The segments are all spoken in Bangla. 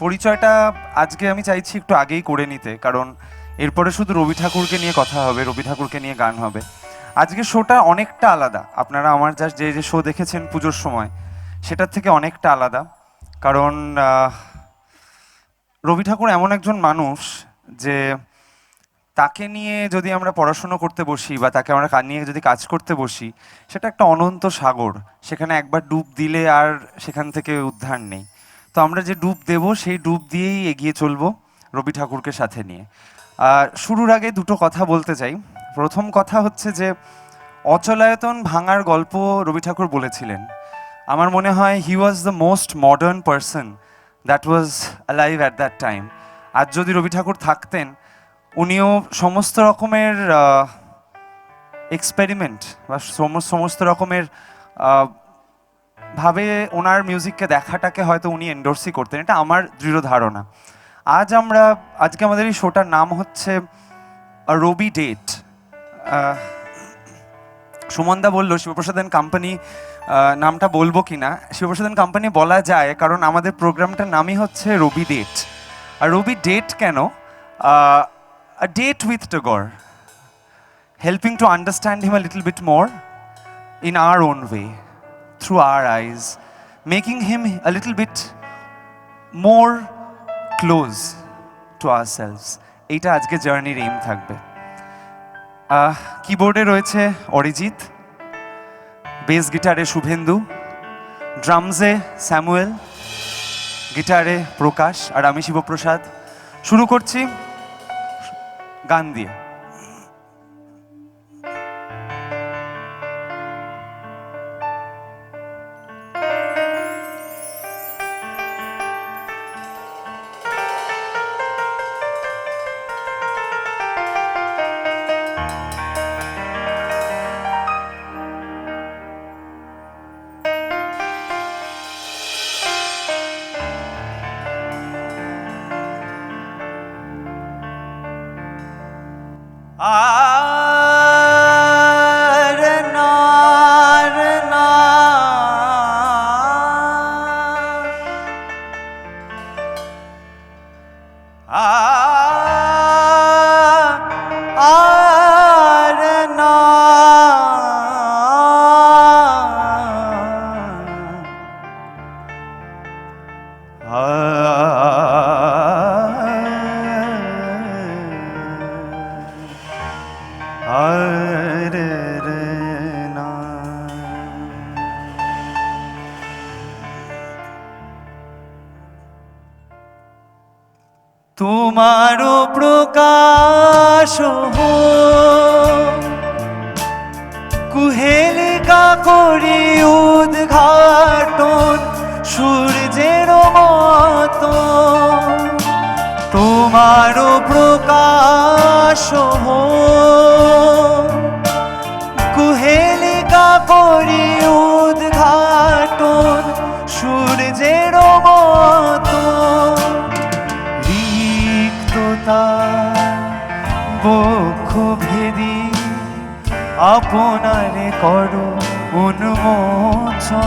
পরিচয়টা আজকে আমি চাইছি একটু আগেই করে নিতে, কারণ এরপরে শুধু রবি ঠাকুরকে নিয়ে কথা হবে, রবি ঠাকুরকে নিয়ে গান হবে। আজকে শোটা অনেকটা আলাদা। আপনারা আমার জাস্ট যে যে শো দেখেছেন পুজোর সময়, সেটার থেকে অনেকটা আলাদা। কারণ রবি ঠাকুর এমন একজন মানুষ যে তাকে নিয়ে যদি আমরা পড়াশুনো করতে বসি বা তাকে আমরা নিয়ে যদি কাজ করতে বসি, সেটা একটা অনন্ত সাগর। সেখানে একবার ডুব দিলে আর সেখান থেকে উদ্ধার নেই। তো আমরা যে ডুব দেব সেই ডুব দিয়েই এগিয়ে চলবো রবি ঠাকুরকে সাথে নিয়ে। শুরুর আগে দুটো কথা বলতে চাই। প্রথম কথা হচ্ছে যে অচলায়তন ভাঙার গল্প রবি ঠাকুর বলেছিলেন। আমার মনে হয় he was the most modern person that was alive at that time. আজ যদি রবি ঠাকুর থাকতেন, উনিও সমস্ত রকমের এক্সপেরিমেন্ট বা সমস্ত রকমের ভাবে ওনার মিউজিককে দেখাটাকে হয়তো উনি এন্ডোর্সই করতেন, এটা আমার দৃঢ় ধারণা। আজকে আমাদের এই শোটার নাম হচ্ছে রবি ডেট। সুমনদা বললো শিবপ্রসাদ অ্যান্ড কোম্পানি নামটা বলবো কিনা। শিবপ্রসাদ অ্যান্ড কোম্পানি বলা যায়, কারণ আমাদের প্রোগ্রামটার নামই হচ্ছে রবি ডেট। আর রবি ডেট কেন? A date with Tagore, helping to understand him a little bit more in our own way, through our eyes, making him a little bit more close to ourselves. এইটা আজকে জার্নির এইম থাকবে। কিবোর্ডে রয়েছে অরিজিৎ, বেস গিটারে শুভেন্দু, ড্রামসে স্যামুয়েল, গিটারে প্রকাশ, আর আমি শিবপ্রসাদ। শুরু করছি গান দিয়ে। তোমারও প্রকাশ কুহেলিকা করি উদ্ঘাটন সূর্যের মতো। তোমারও প্রকাশ কুহেলিকা করি উদ্ঘাটন সূর্যের মতো। বক্ষ ভেদি আপনারে করো উন্মোচন।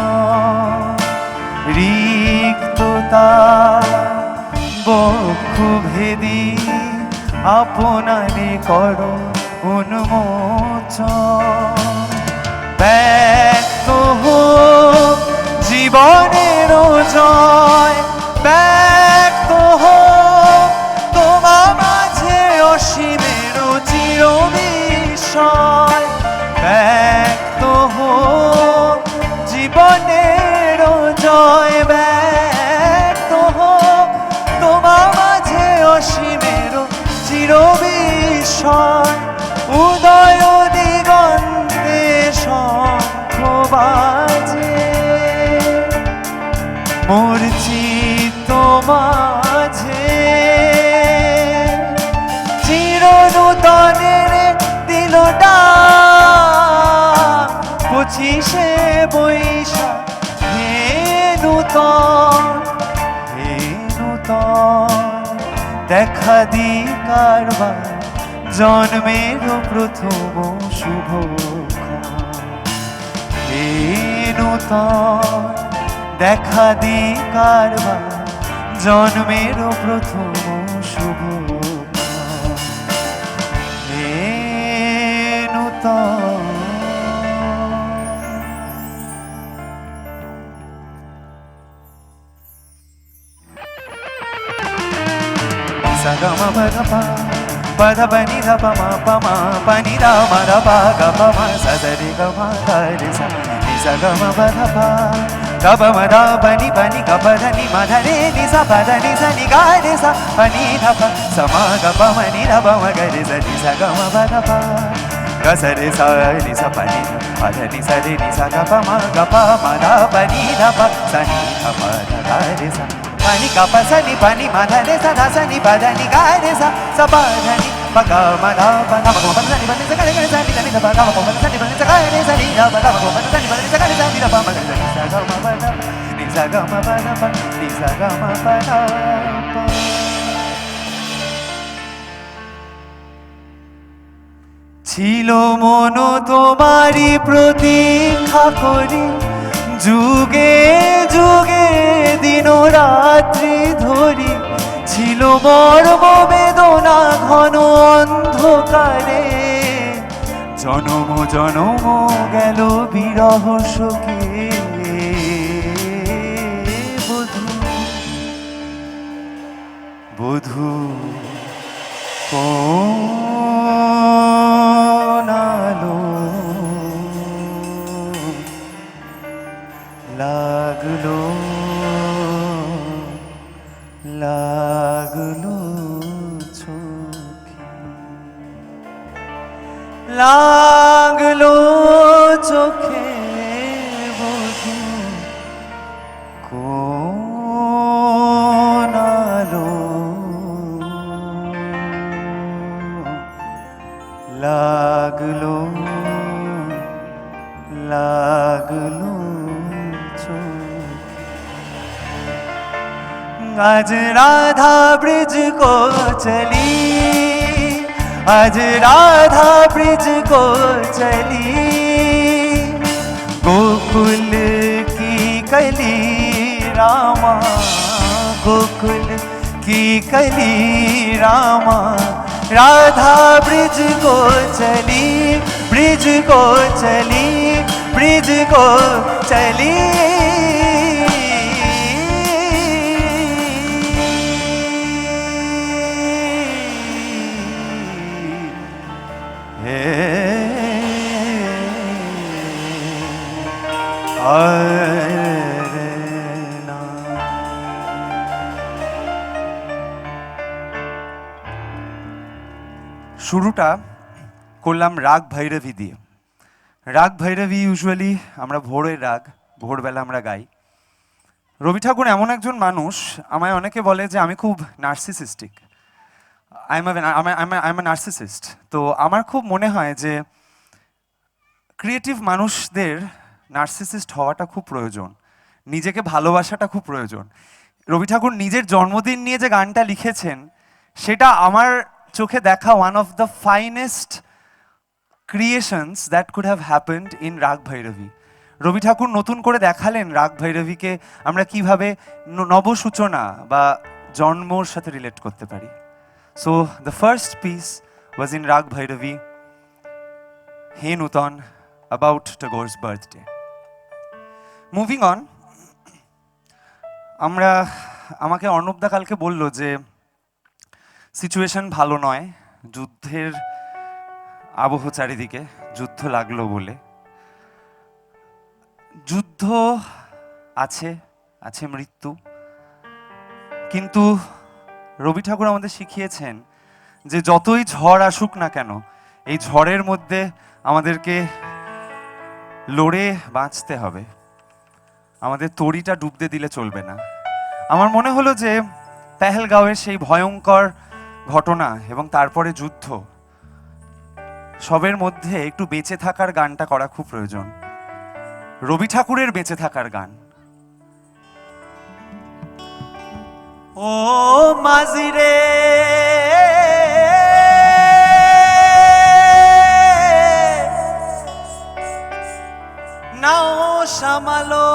রিক্ততা বক্ষ ভেদি আপনারে করো উন্মোচন। ব্যক্ত হোক জীবনের জয়, ব্যক্ত হোক তোমার মাঝে অসীমের চির বিস্ময়। ব্যক্ত হোক জীবনের জয়, ব্যক্ত হোক তোমার মাঝে অসীমের চির বিস্ময়। উদয় দিগন্তে শঙ্খ বাজে, মোর চিত্ত মাঝে চিরনূতনের দিল ডাক। 25শে বৈশাখ হে নূতন, হে নূতন দেখা দি কারবার জন্মের প্রথম শুভক্ষণ। হে নূতন দেখা দি কারবার জন্মেরও প্রথম শুভ হে নূতন। Sagama bagapa pada bani da pama pama bani da mara baga pama sadari gama dare sa ni sagama bagapa gaba mada bani bani gaba dani madare ni sa pada ni sa ni ga re sa bani da pa sama gaba mani da pama ga re sa ni sagama bagapa ga sa re sa ni sa bani pada ni sa re ni sa gaba ma gaba mada bani da pa sa ni da pa da ga re sa pani ka pa sa ni pani ma dha re sa dha sa ni pa dha ni ga re sa sa pa dha ni pa ga ma dha pa ga ma pa sa ni pa ni sa ga re sa ni ni da pa ga ma pa sa ni pa ni sa ga re sa ni da pa ga ma pa sa ni pa ni sa ga re sa ni da pa ma ga re sa ga ma pa da ni sa ga ma pa da pa ni sa ga ma pa da pa। ছিল মন তোমারি প্রতীক্ষা করি যুগে যুগে দিন রাত্রি ধরি ছিল মর্ম বেদনা ঘন অন্ধকারে জনম জনম গেল বিরহ শোকে বধূ বধূ কোন আলো লাগলো লাগলো চোখে লাগলো চোখে বধূ কোন আলো লাগলো লাগলো आज राधा ब्रिज को चली आज राधा ब्रिज को चली गोकुल की कली रामा गोकुल की कली रामा राधा ब्रिज को चली ब्रिज को चली ब्रिज को चली শুরুটা করলাম রাগ ভৈরবী দিয়ে। রাগ ভৈরবী ইউজুয়ালি আমরা ভোরের রাগ, ভোরবেলা আমরা গাই। রবি ঠাকুর এমন একজন মানুষ, আমায় অনেকে বলে যে আমি খুব narcissistic, I M A narcissist. তো আমার খুব মনে হয় যে ক্রিয়েটিভ মানুষদের নার্সিসিস্ট হওয়াটা খুব প্রয়োজন, নিজেকে ভালোবাসাটা খুব প্রয়োজন। রবি ঠাকুর নিজের জন্মদিন নিয়ে যে গানটা লিখেছেন সেটা আমার চোখে দেখা one of the finest creations that could have happened in রাগ ভৈরবী। রবি ঠাকুর নতুন করে দেখালেন রাগ ভৈরবীকে আমরা কিভাবে নবসূচনা বা জন্মর সাথে রিলেট করতে পারি। So the first piece was in রাগ ভৈরবী, হে নূতন, about Tagore's birthday. Moving on, আমাকে অর্ণবদা কালকে বলল যে সিচুয়েশন ভালো নয়, যুদ্ধের আবহ চারিদিকে, যুদ্ধ লাগলো বলে। যুদ্ধ আছে, আছে মৃত্যু, কিন্তু রবি ঠাকুর আমাদের শিখিয়েছেন যে যতই ঝড় আসুক না কেন এই ঝড়ের মধ্যে আমাদেরকে লড়ে বাঁচতে হবে, আমাদের তড়িটা ডুবতে দিলে চলবে না। আমার মনে হলো যে পেহেলগাঁওয়ের সেই ভয়ঙ্কর ঘটনা এবং তারপরে যুদ্ধ, সবের মধ্যে একটু বেঁচে থাকার গানটা করা খুব প্রয়োজন। রবি ঠাকুরের বেঁচে থাকার গান। ও মাঝিরে নাও সামালো,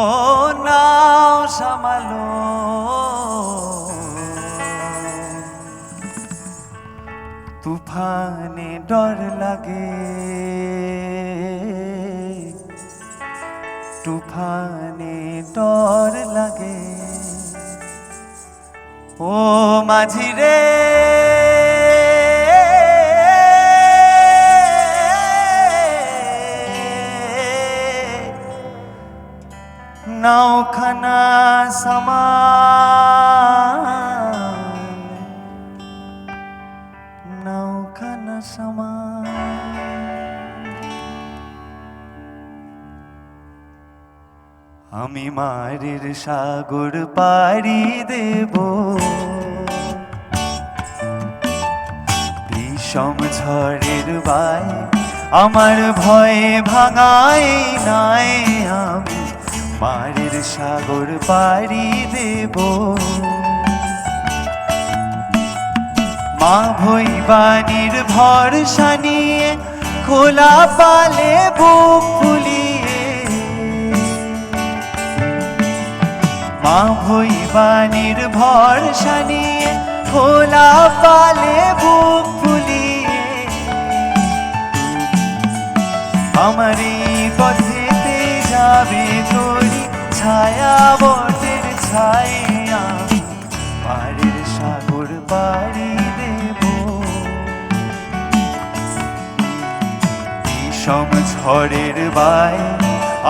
ও নাও সামালো তুফানে ডর লাগে তুফানে ডর লাগে ও মাঝি রে নাওখানা সমান নাওখানা সমান আমি মারের সাগর পাড়ি দেব বিষম ঝড়ের বাই আমার ভয়ে ভাঙাই নাই আমি মারের সাগর পাড়ি দেব মা ভৈবানীর ভরসা নিয়ে খোলা পালে বুক ফুলিয়ে মা ভৈবানীর ভরসা নিয়ে খোলা পালে বুক ফুলিয়ে আমার এই পথেতে যাবে তোরি ছায়া বটের ছায়া পাড়ের সাগর পাড়ি দেব বিষম ঝড়ের বাই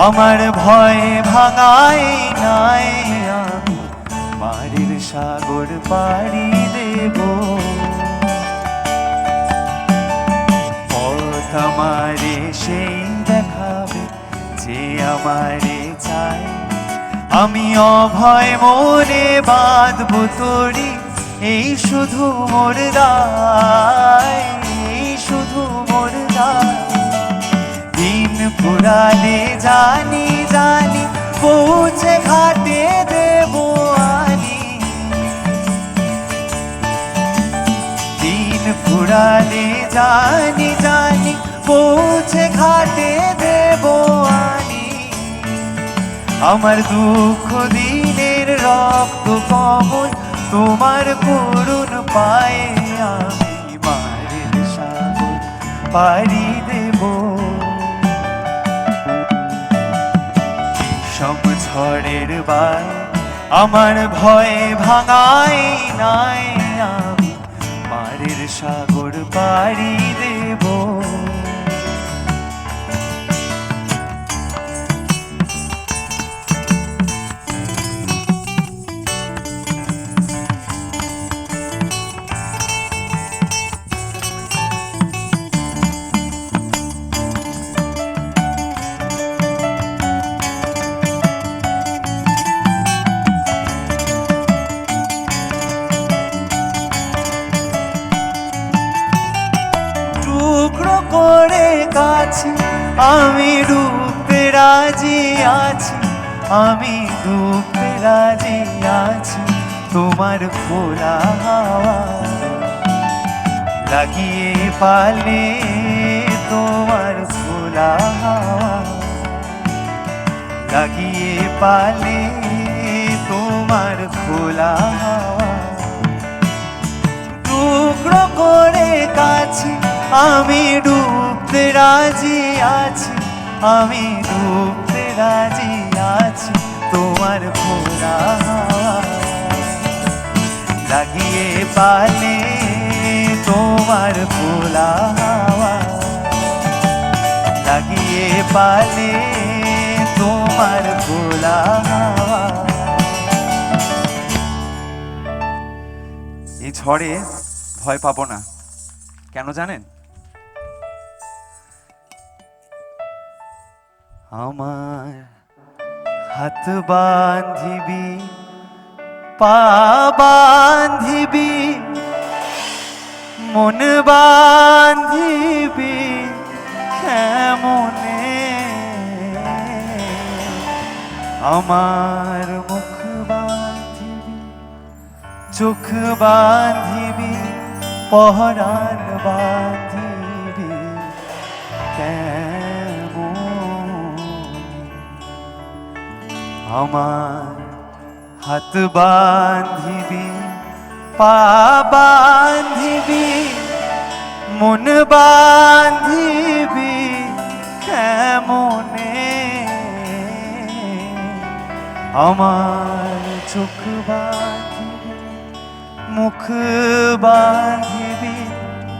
আমার ভয়ে ভাঙাই নাই আমি পাড়ের সাগর পাড়ি দেব পথ আমারে সেই দেখাবে যে আমারে চাই আমি অভয় মনে বাঁধব তোরি এই শুধু মোর দায় এই শুধু মোর দায় দিন ফুরালে জানি জানি পৌঁছে ঘাটে দেব আনি দিন ফুরালে জানি জানি পৌঁছে ঘাটে দেব আনি আমার দুঃখ দিনের রক্ত কমল তোমার করুণ পায়ে আমি মারের সাগর পাড়ি দেব বিষম ঝড়ের বাই আমার ভয়ে ভাঙাই নাই আমি মারের সাগর পাড়ি দেব টুকরো করে কাছে আমি ডুবতে রাজি আছি আমি ডুবতে রাজি আছি তোমার খোলা হাওয়া লাগিয়ে পালে তোমার খোলা হাওয়া লাগিয়ে পালে তোমার খোলা হাওয়া টুকরো করে কাছে আমি ডুবতে রাজি আছি আমি ডুবতে রাজি আছি তোমার খোলা হাওয়া লাগিয়ে পালে তোমার খোলা হাওয়া লাগিয়ে পালে তোমার খোলা হাওয়া এই ঝড়ে ভয় পাবো না কেন জানেন আমার হাত বাঁধিবি পা বাঁধিবি মন বাঁধিবি কেমনে আমার মুখ বাঁধিবি চোখ বাঁধিবি পহরান বাঁধিবি কেমন আমার হাত বান্ধিবি পা বান্ধিবি মন বান্ধিবি কেমনে আমার চোখ বাঁধিবি মুখ বাঁধিবি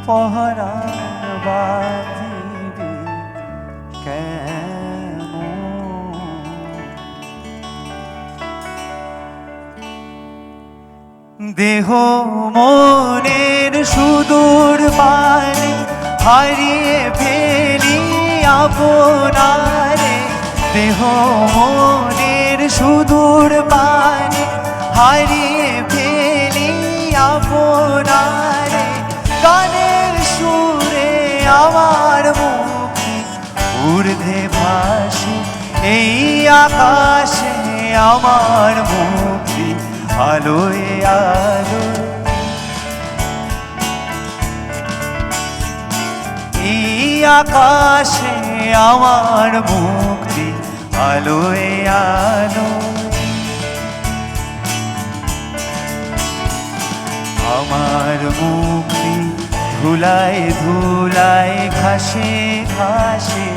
পহরান বাঁধিবি কেমন দেহ মনের সুদূর পানে হারিয়ে ফেলি আপনারে দেহ মনের সুদূর পানে হারিয়ে ফেলি আপনারে গানের সুরে আমার মুক্তি ঊর্ধ্বে ভাসে এই আকাশে আমার মুক্তি আলোয় আলো এই আকাশে আমার মুক্তি আলোয় আলো আমার মুক্তি ধুলায় ধুলায় ঘাসে ঘাসে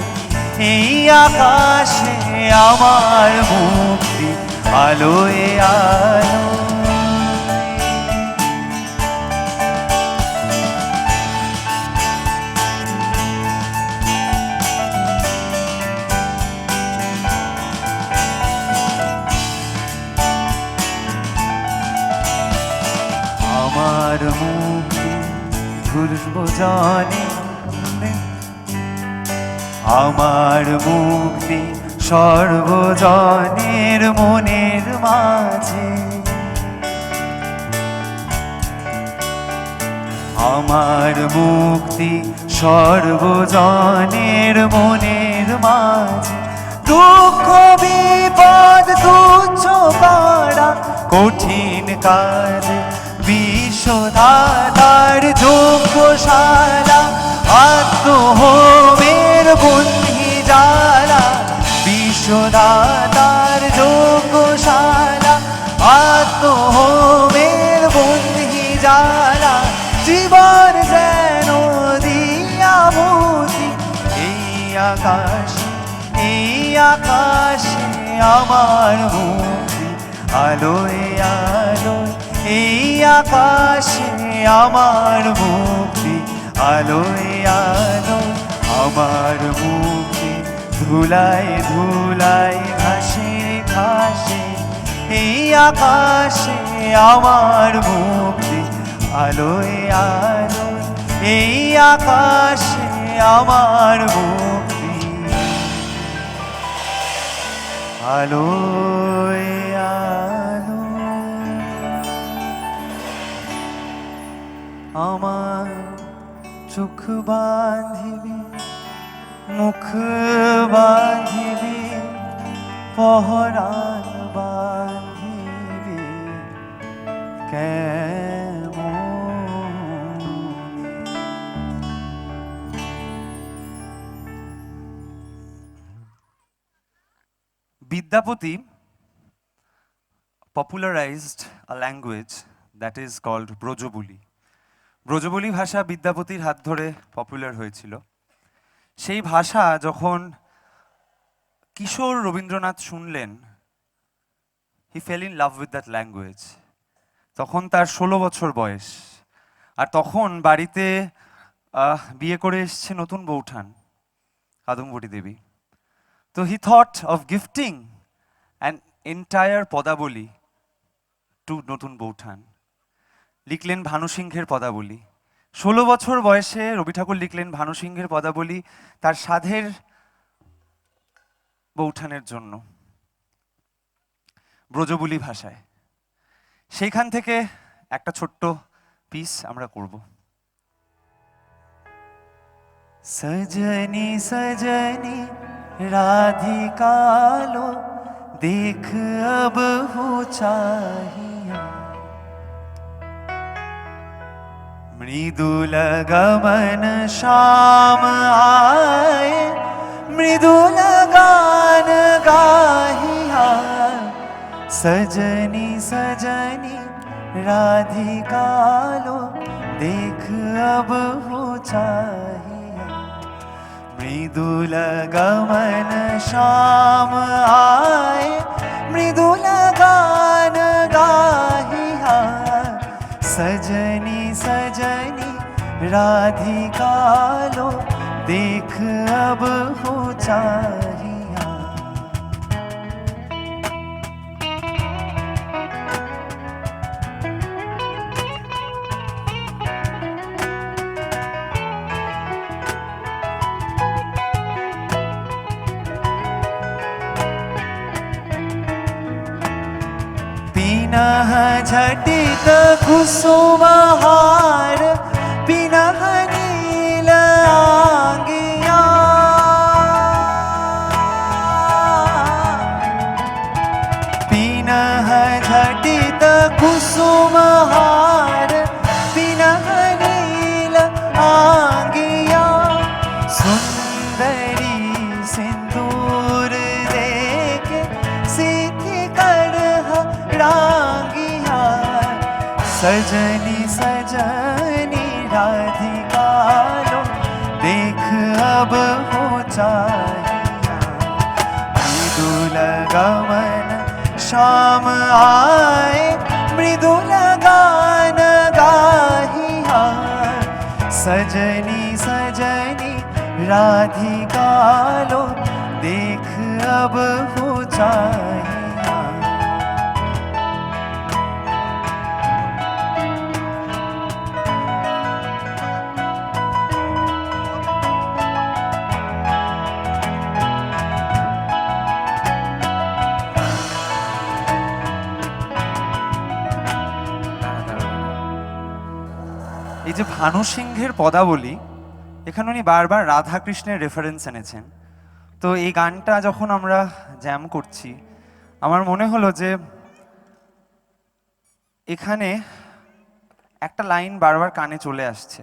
এই আকাশে আমার মুক্তি আলোয় আলো আমার মুক্তি ধ্রুবজনে আমার মুক্তি সর্বজনের মনের মাঝে আমার মুক্তি সর্বজনের মনের মাঝে দুঃখ বিপদ তুচ্ছ পাড়া কঠিন কাজ বিশ্বদাতার যোগ্যশালা আত্মহোমের বন্ধি জালা বিশ্বদাতার যোগ্যশালা আত্মহোমের বন্ধি জালা জীবন যেন দিয়ামতি এই আকাশে আমার মুক্তি আলোয় আলোয় এই আকাশে আমার মুক্তি আলোয় আলোয় আমার মুক্তি ধুলায় ধুলায় ঘাসে ঘাসে এই আকাশে আমার মুক্তি আলোয় আলোয় এই আকাশে আমার মুক্তি আলোয় আলো আমার চোখ বাঁধিবি মুখ বাঁধিবি পহরান বাঁধিবি কেমন Vidyapati popularized a language that is called Brajabuli Brajabuli ভাষা বিদ্যাপতির হাত ধরে পপুলার হয়েছিল সেই ভাষা যখন কিশোর রবীন্দ্রনাথ শুনলেন he fell in love with that language তখন তার 16 বছর বয়স আর তখন বাড়িতে বিয়ে করে এসছে নতুন বৌঠান কাদম্বরী দেবী তো he thought of gifting an entire পদাবলী টু নতুন বৌঠান লিখলেন ভানুসিংহের পদাবলী 16 বছর বয়সে রবি ঠাকুর লিখলেন ভানুসিংহের পদাবলী তার সাধের বৌঠানের জন্য ব্রজবুলি ভাষায় সেইখান থেকে একটা ছোট্ট পিস আমরা করব সজনী সজনী রাধিকালো দেখ अब हो चाहिया मृदुल गमन श्याम आए मृदुल गान गाहिया सजनी सजनी राधिका लो देख अब हो चाहिए, मृदुल गमन श्याम आए मृदुल गान गाहिया, सजनी सजनी राधिका लो देख अब हो चाहिया। पिनः झटित कुसुमहार पिनः नील आंगिया, पिनः झटित कुसुमहार पिनः नील आंगिया, सुंदरी सिंदूर देके सीधी करह रांगिया, सजनी सजनी राधिका लो देख अब हो चाहिया, मृदुल गमन श्याम आए मृदुल गान गाहिया, सजनी सजनी राधिका लो देख अब हो चाहिया। এই যে ভানু সিংহের পদাবলী, এখানে উনি বারবার রাধা কৃষ্ণের রেফারেন্স এনেছেন। তো এই গানটা যখন আমরা জ্যাম করছি, আমার মনে হলো যে এখানে একটা লাইন বারবার কানে চলে আসছে।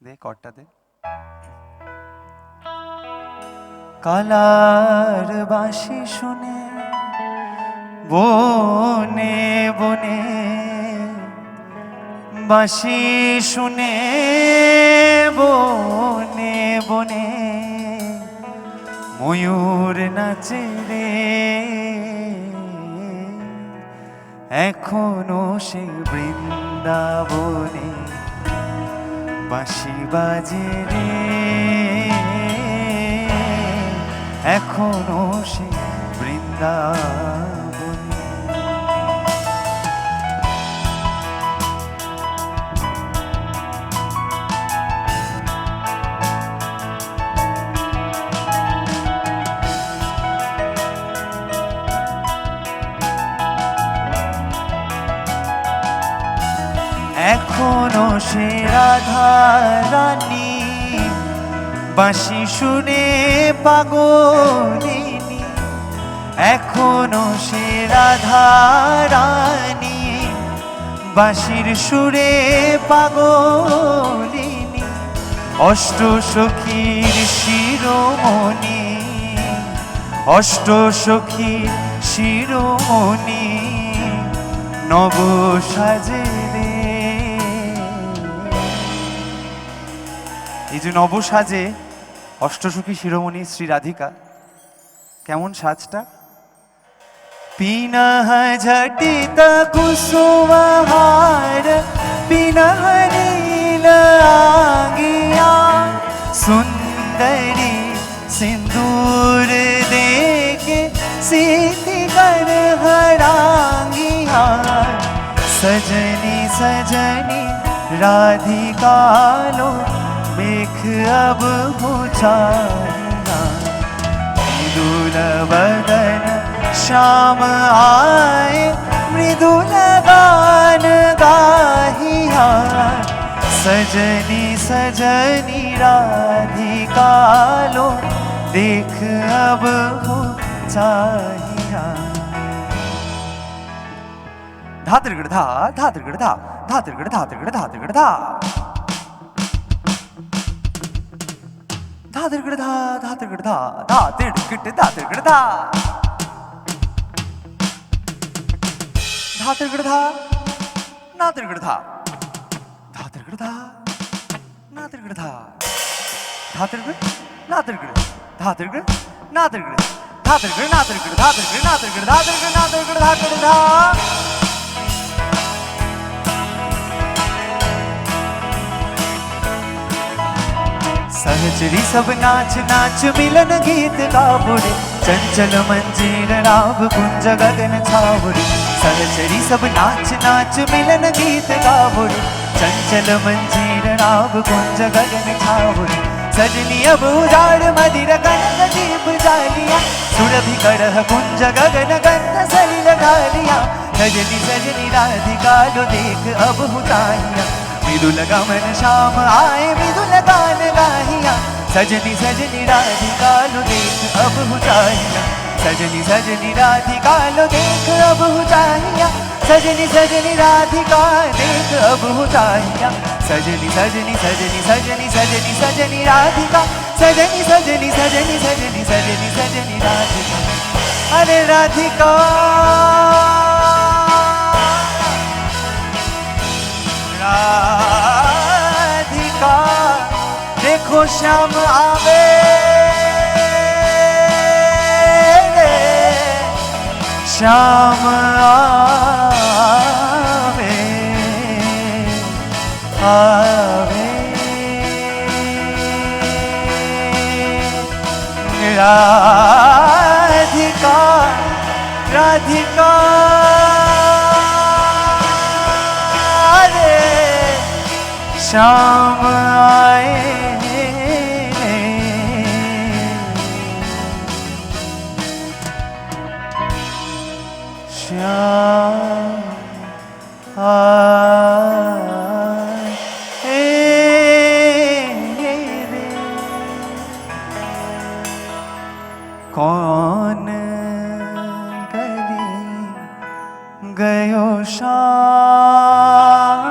দে কর্ডটা দে। কালার বাঁশি শুনে বনে বনে, বাঁশি শুনে বনে বনে, ময়ূর নাচে রে এখনো সে বৃন্দাবনে, বাঁশি বাজে রে এখনো সে বৃন্দাবনে। এখনো সে রাধা রানী বাঁশি শুনে পাগলিনী, এখনো সে রাধা রানী বাঁশির সুরে পাগলিনী, অষ্ট সখীর শিরোমণি, অষ্ট সখীর শিরোমণি, নব সাজে রে। এই যে নব সাজে অষ্টসখী শিরোমণি শ্রী রাধিকা, কেমন সাজটা? পিনহ ঝটিত কুসুমহার পিনহ নীল आंगिया, सुंदरी सिंदूर देके सीधी करह रांगिया, सजनी सजनी राधिका लो देख अब हो चाहिया, मृदुल बदन श्याम आए मृदुल गान गाहिया, सजनी सजनी राधिका लो देख अब हो चाहिया। धा त्रिगड़ धा धा त्रिगड़ धा धा त्रिगड़ धा त्रिगड़ धा त्रिगड़ धा धा त्रिगड़ धा धा त्रिगड़ धा धा त्रिगड़ धा त्रिगड़ धा। ধাতের ধা নাতের ধা ধাতের ধা নাতের ধা ধাতের নাতের ধাতের নাতের ধাতের নাতের ধাতের নাতের ধাতের নাতের ধাতের ধা सहचरी सब नाच नाच मिलन गीत गावुरे चंचल मंजीर राग कुंज गगन छावुरे सहचरी सब नाच नाच मिलन गीत गावुरे चंचल मंजीर राग कुंज गगन छावुरे सजनी अब उजाड़ मदिर कनक दीप जालिया सुरभि करह कुंज गगन गंध सलिल ढालिया सजनी सजनी राधिका लो देख अब हुताइया विदुल गमन श्याम आए विदुल गान गाहिया सजनी सजनी राधिका लो देख अब हुचाहिया सजनी सजनी राधिका लो देख अब हुचाहिया सजनी सजनी राधिका देख अब हुचाहिया सजनी सजनी सजनी सजनी सजनी सजनी राधिका सजनी सजनी सजनी सजनी सजनी सजनी राधिका अरे राधिका राधिका देखो श्याम आवे रे श्याम आवे आवे राधिका राधिका श्याम आए श्याम आए कौन गली गयो श्याम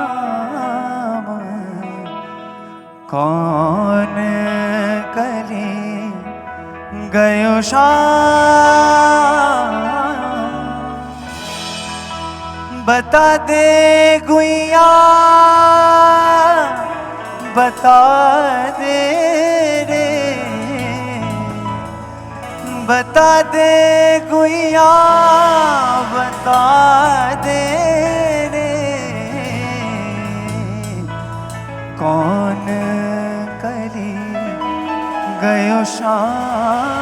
कौन कली गयो श्याम बता दे गुइया बता दे रे बता दे गुइया बता दे रे कौन कली गयो श्याम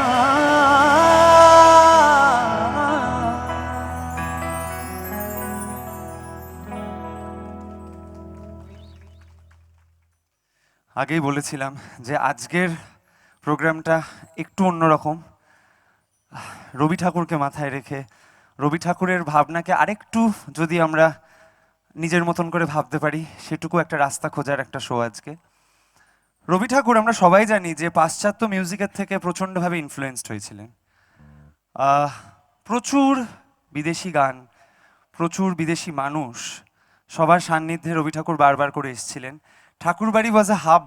আগেই বলেছিলাম যে আজকের প্রোগ্রামটা একটু অন্যরকম রবি ঠাকুরকে মাথায় রেখে রবি ঠাকুরের ভাবনাকে আরেকটু যদি আমরা নিজের মতন করে ভাবতে পারি সেটুকু একটা রাস্তা খোঁজার একটা শো আজকে রবি ঠাকুর আমরা সবাই জানি যে পাশ্চাত্য মিউজিকের থেকে প্রচণ্ডভাবে ইনফ্লুয়েন্সড হয়েছিলেন প্রচুর বিদেশি গান প্রচুর বিদেশি মানুষ সবার সান্নিধ্যে রবি ঠাকুর বারবার করে এসেছিলেন Thakurbari was a hub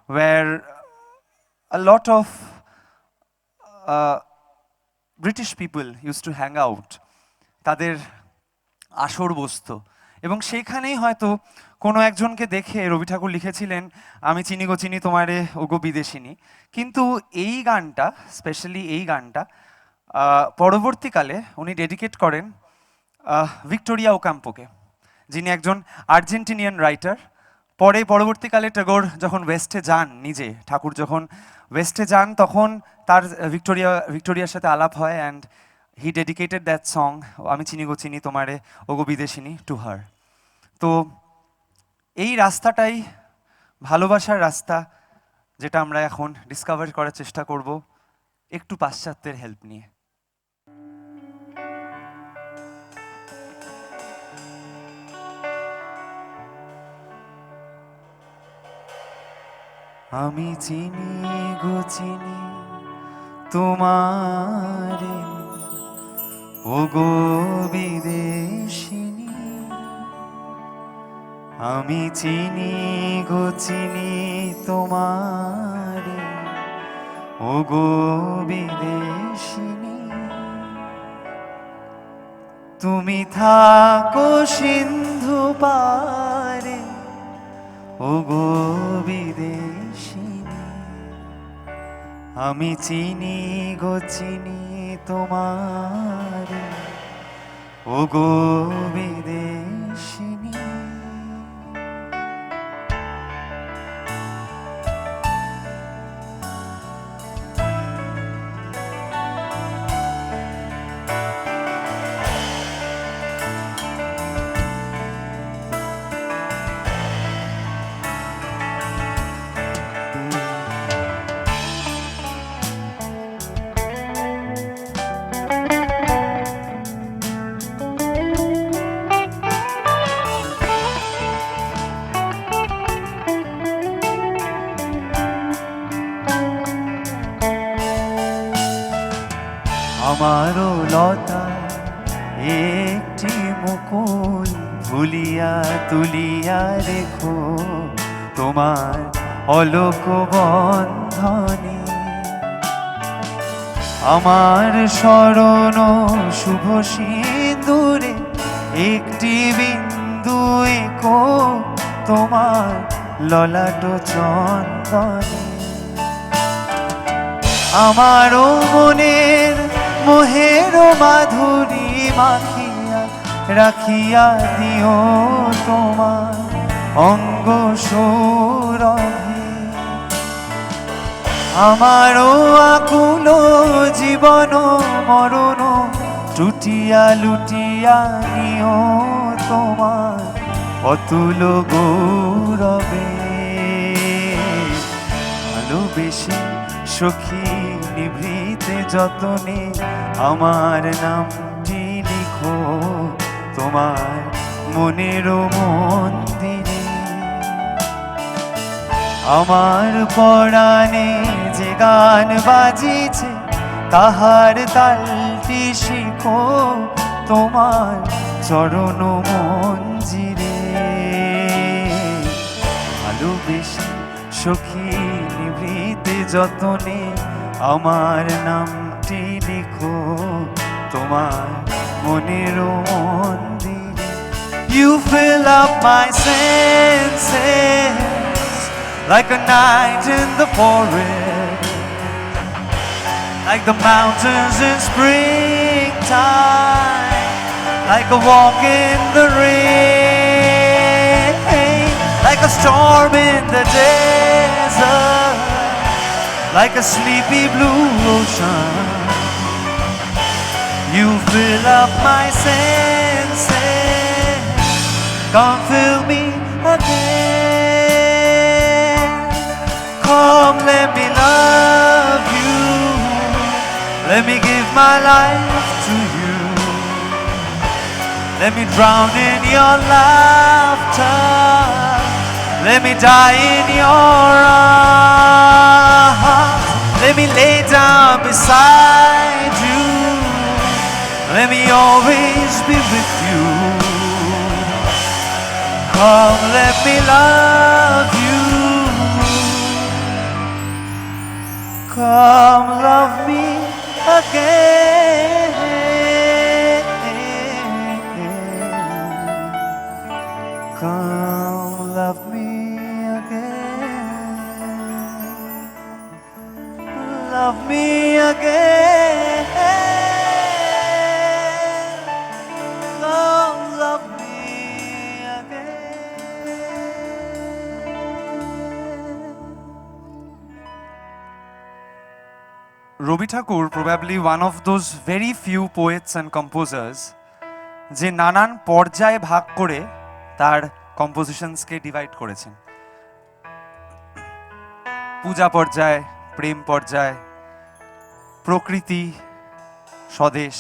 where a lot of British people use to hang out তাদের আসর বসতো এবং সেইখানেই হয়তো কোনো একজনকে দেখে রবি ঠাকুর লিখেছিলেন আমি চিনি গো চিনি তোমারে ওগো বিদেশিনী কিন্তু এই গানটা স্পেশালি এই গানটা পরবর্তীকালে উনি ডেডিকেট করেন ভিক্টোরিয়া ওকাম্পোকে যিনি একজন আর্জেন্টিনিয়ান রাইটার পরবর্তীকালে ট্যাগোর যখন ওয়েস্টে যান নিজে ঠাকুর যখন ওয়েস্টে যান তখন তার ভিক্টোরিয়ার সাথে আলাপ হয় and he dedicated that song আমি চিনি গো চিনি তোমারে ওগো বিদেশিনী টু হার তো এই রাস্তাটাই ভালোবাসার রাস্তা যেটা আমরা এখন ডিসকভার করার চেষ্টা করব একটু পাশ্চাত্যের হেল্প নিয়ে আমি চিনি গো চিনি তোমারে ওগো বিদেশিনী আমি চিনি গো চিনি তোমারে ওগো বিদেশিনী তুমি থাকো সিন্ধু পারে ওগো বিদেশিনী, আমি চিনি গো চিনি তোমারে ওগো বিদেশিনী। আমারও লতা একটি মুকুল ভুলিয়া তুলিয়া রেখো তোমার অলোক বন্ধনে। আমার শরণ শুভ সিঁদুরে একটি বিন্দু এঁকো তোমার ললাট চন্দনে। আমারও মনের মোহের মাধুরী মাখিয়া রাখিয়া দিও তোমার অঙ্গ সৌরভে। আমারও আকুল জীবন মরণ টুটিয়া লুটিয়া নিও তোমার অতুল গৌরবে। ভালোবেসে সখী নিভৃতে যতনে আমার নামটি লিখো তোমার মনের মন্দিরে। আমার পরাণে যে গান বাজিছে তাহার তালটি শিখো তোমার চরণ মঞ্জিরে। ভালোবেসে সখী নিভৃতে যতনে আমার নামটি লিখো তোমার মনের মন্দিরে। You fill up my senses like a night in the forest, like the mountains in springtime, like a walk in the rain, like a storm in the desert, like a sleepy blue ocean. You fill up my senses, come fill me again. Come, let me love you, let me give my life to you. Let me drown in your laughter, let me die in your arms. Let me lay down beside you, let me always be with you. Come, let me love you. Come, love me again. Come, love me again. Love me again. Come, love me again. Rabi Thakur, probably one of those very few poets and composers যে নানান পর্যায়ে ভাগ করে তার কম্পোজিশনসকে ডিভাইড করেছেন। পূজা পর্যায়, প্রেম পর্যায়, প্রকৃতি, স্বদেশ,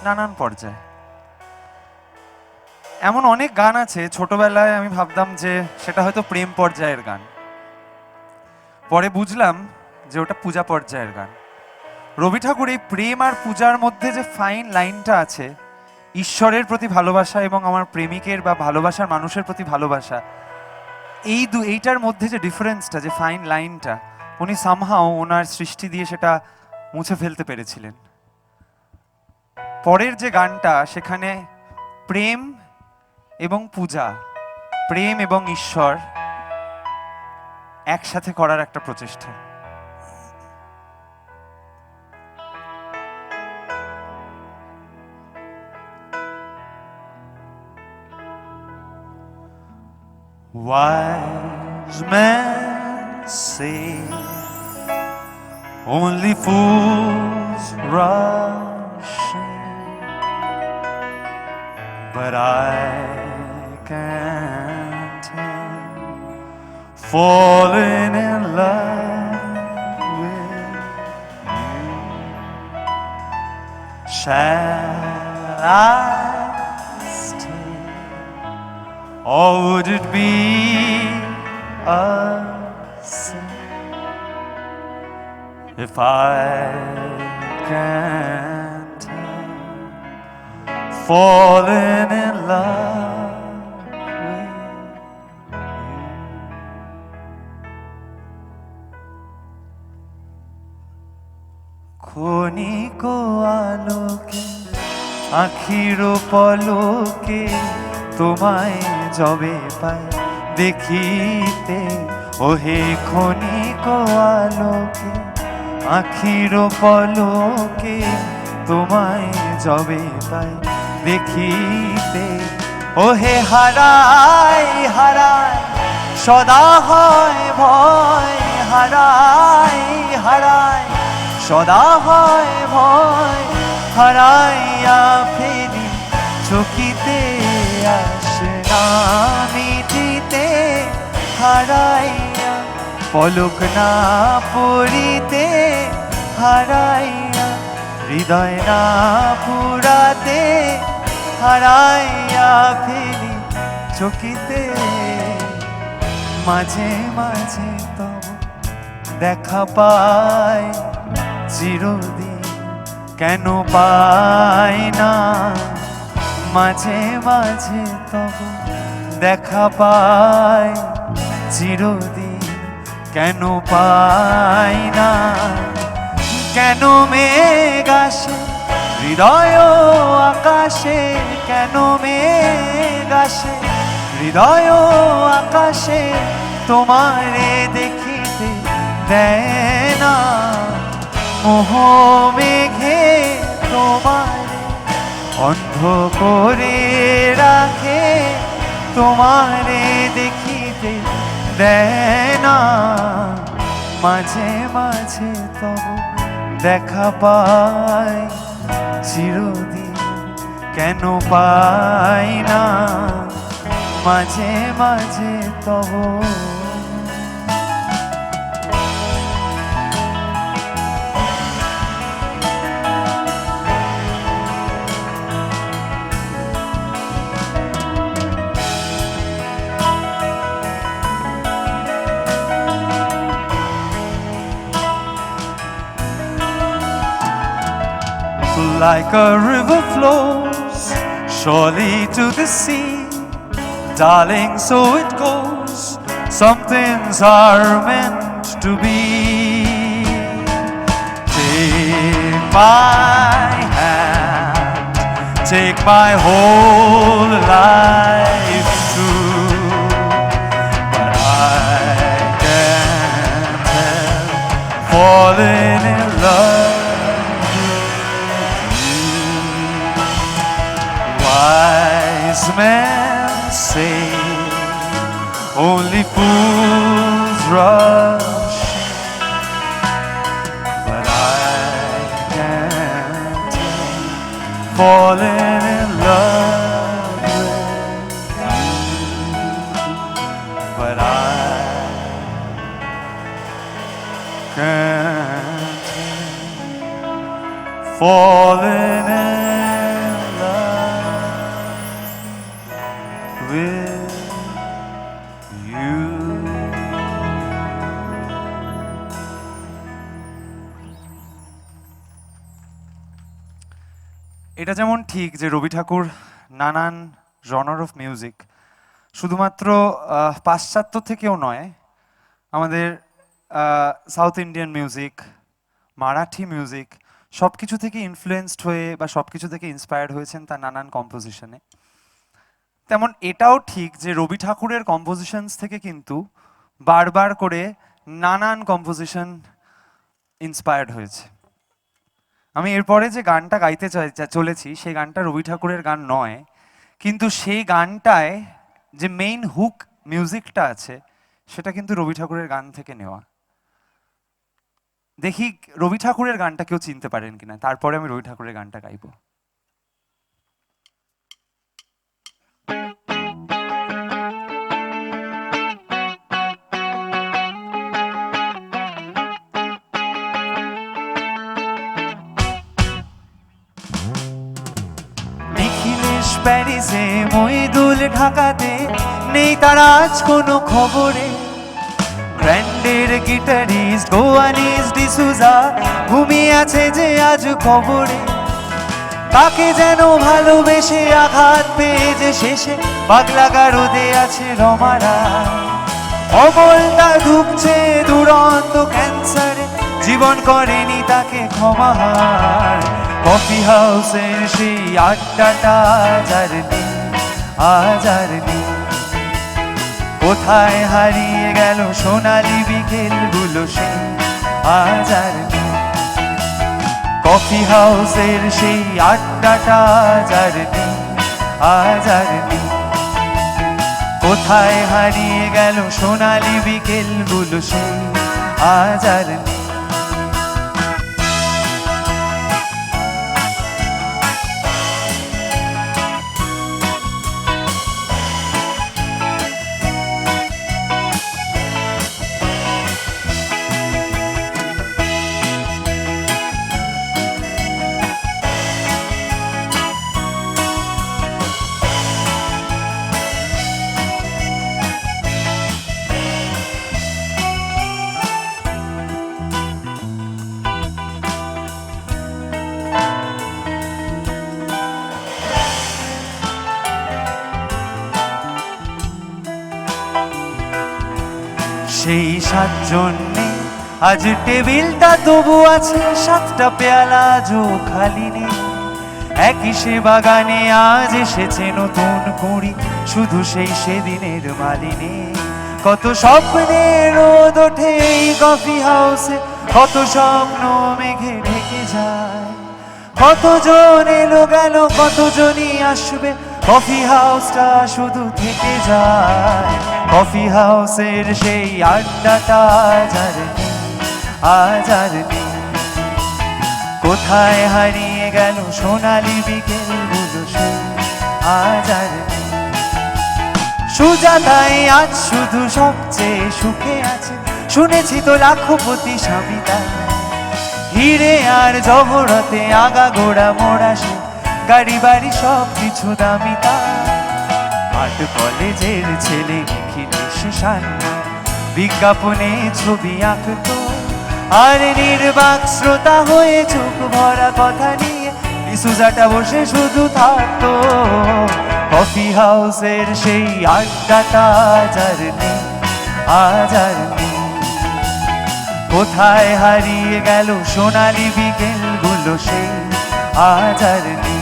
নানান পর্যায়ে। এমন অনেক গান আছে ছোটবেলায় আমি ভাবতাম যে সেটা হয়তো প্রেম পর্যায়ের গান, পরে বুঝলাম যে ওটা পূজা পর্যায়ের গান। রবি ঠাকুর এই প্রেম আর পূজার মধ্যে যে ফাইন লাইনটা আছে, ঈশ্বরের প্রতি ভালোবাসা এবং আমার প্রেমিকের বা ভালোবাসার মানুষের প্রতি ভালোবাসা, এইটার মধ্যে যে ডিফারেন্সটা, যে ফাইন লাইনটা, উনি সামহাও ওনার সৃষ্টি দিয়ে সেটা মুছে ফেলতে পেরেছিলেন। পরের যে গানটা সেখানে প্রেম এবং পূজা, প্রেম এবং ঈশ্বর একসাথে করার একটা প্রচেষ্টা। Wise men say only fools rush in, but I can't help falling in love with you. Shall I stay, or would it be a sin if I can't help falling in love with you? ক্ষণিক আলোকে আখির পলকে তোমায় যবে পাই দেখিতে, ওহে ক্ষণিক আলোকে আখির পলকে তোমায় যবে পাই দেখিতে, ওহে হারাই হারাই সদা হয় ভয়, হারাই হারাই সদা হয় ভয়, হারাইয়া ফেরি চকিতে আসে না মিটিতে, হারাইয়া পলক না পড়িতে, হারাইয়া হৃদয় না পুরাতে, হারাইয়া ফেরি চকিতে। মাঝে মাঝে তব দেখা পাই চিরদিন কেন পাই না, মাঝে মাঝে তব দেখা পাই চিরদিন কেন পাই না। কেন মেঘ আসে হৃদয় আকাশে, কেন মেঘ আসে হৃদয় আকাশে, তোমারে দেখিতে দেয় না মোহ মেঘে, তোমারে অন্ধ করে রাখে, তোমারে দেখিতে দেয় না। মাঝে মাঝে তব দেখা পাই চিরদিন কেন পাই না, মাঝে মাঝে তব। Like a river flows surely to the sea, darling, so it goes. Some things are meant to be. Take my hand, take my whole life too, but I can't help falling in love. Wise men say only fools rush in, but I can't help falling in love with you, but I can't help falling in with you. এটা যেমন ঠিক যে রবি ঠাকুর নানান জনর অফ মিউজিক শুধুমাত্র পাশ্চাত্য থেকেও নয়, আমাদের south Indian music, Marathi music সব কিছু থেকে ইনফ্লুয়েন্সড হয়ে বা সব কিছু থেকে ইন্সপায়ার্ড হয়েছেন তার নানান কম্পোজিশনে। তেমন এটাও ঠিক যে রবি ঠাকুরের কম্পোজিশনস থেকে কিন্তু বারবার করে নানান কম্পোজিশন ইন্সপায়ার্ড হয়েছে। আমি এরপরে যে গানটা গাইতে চলেছি সেই গানটা রবি ঠাকুরের গান নয়, কিন্তু সেই গানটায় যে মেইন হুক মিউজিকটা আছে সেটা কিন্তু রবি ঠাকুরের গান থেকে নেওয়া। দেখি রবি ঠাকুরের গানটা কেউ চিনতে পারেন কিনা, তারপরে আমি রবি ঠাকুরের গানটা গাইবো। প্যারিসে মইদুল ঢাকাতে নেই তার আজ কোনো খবরে। গ্র্যান্ডের গিটারিস্ট গোয়ানিস ডিসুজা ঘুমিয়ে আছে যে আজ খবরে। তাকে যেন ভালোবেসে আঘাত পেয়ে যে শেষে পাগলা গারদে আছে রমারা। অমলটা ঢুকছে দুরন্ত ক্যান্সারে, জীবন করেনি তাকে ক্ষমাহার। কফি হাউসের সেই আড্ডাটা আজ আর নেই, আজ আর নেই। কোথায় হারিয়ে গেল সোনালি বিকেলগুলো সেই আজ আর নেই। কফি হাউসের সেই আড্ডাটা আজ আর নেই, আজ আর নেই। কোথায় হারিয়ে গেল সোনালি বিকেলগুলো সেই আজ আর নেই। সেই সাতজন্যে আজ টেবিলটা তবু আছে, সাতটা পেয়ালা আজও খালি নেই। একই সে বাগানে আজ এসেছে নতুন কুড়ি, শুধু সেই সেদিনের মালিনী। কত স্বপ্নের রোদ ওঠে এই কফি হাউসে, কত স্বপ্ন মেঘে ঢেকে যায়। কতজন এলো গেল, কতজনই আসবে, কফি হাউসটা শুধু থেকে যায়। কফি হাউসের সেই আড্ডাটা আজ আর নেই, আজ আর নেই। কোথায় হারিয়ে গেল সোনালি বিকেলগুলো সেই আজ আর নেই। সুজাতাই আজ শুধু সবচেয়ে সুখে আছে, শুনেছি তো লাখপতি স্বামী তার। হিরে আর জহরতে আগা গোড়া মোড়া সে, গাড়ি বাড়ি সব কিছু দামি তার। আর্ট কলেজের ছেলে নিখিলেশ সান্না বিজ্ঞাপনে ছবি আঁকতো, আর নির্বাক শ্রোতা হয়ে চোখ ভরা কথা নিয়ে ডিসুজাটা বসে শুধু থাকতো। কফি হাউসের সেই আড্ডাটা আজ আর নেই, আজ আর নেই। কোথায় হারিয়ে গেল সোনালি বিকেলগুলো সেই আজ আর নেই।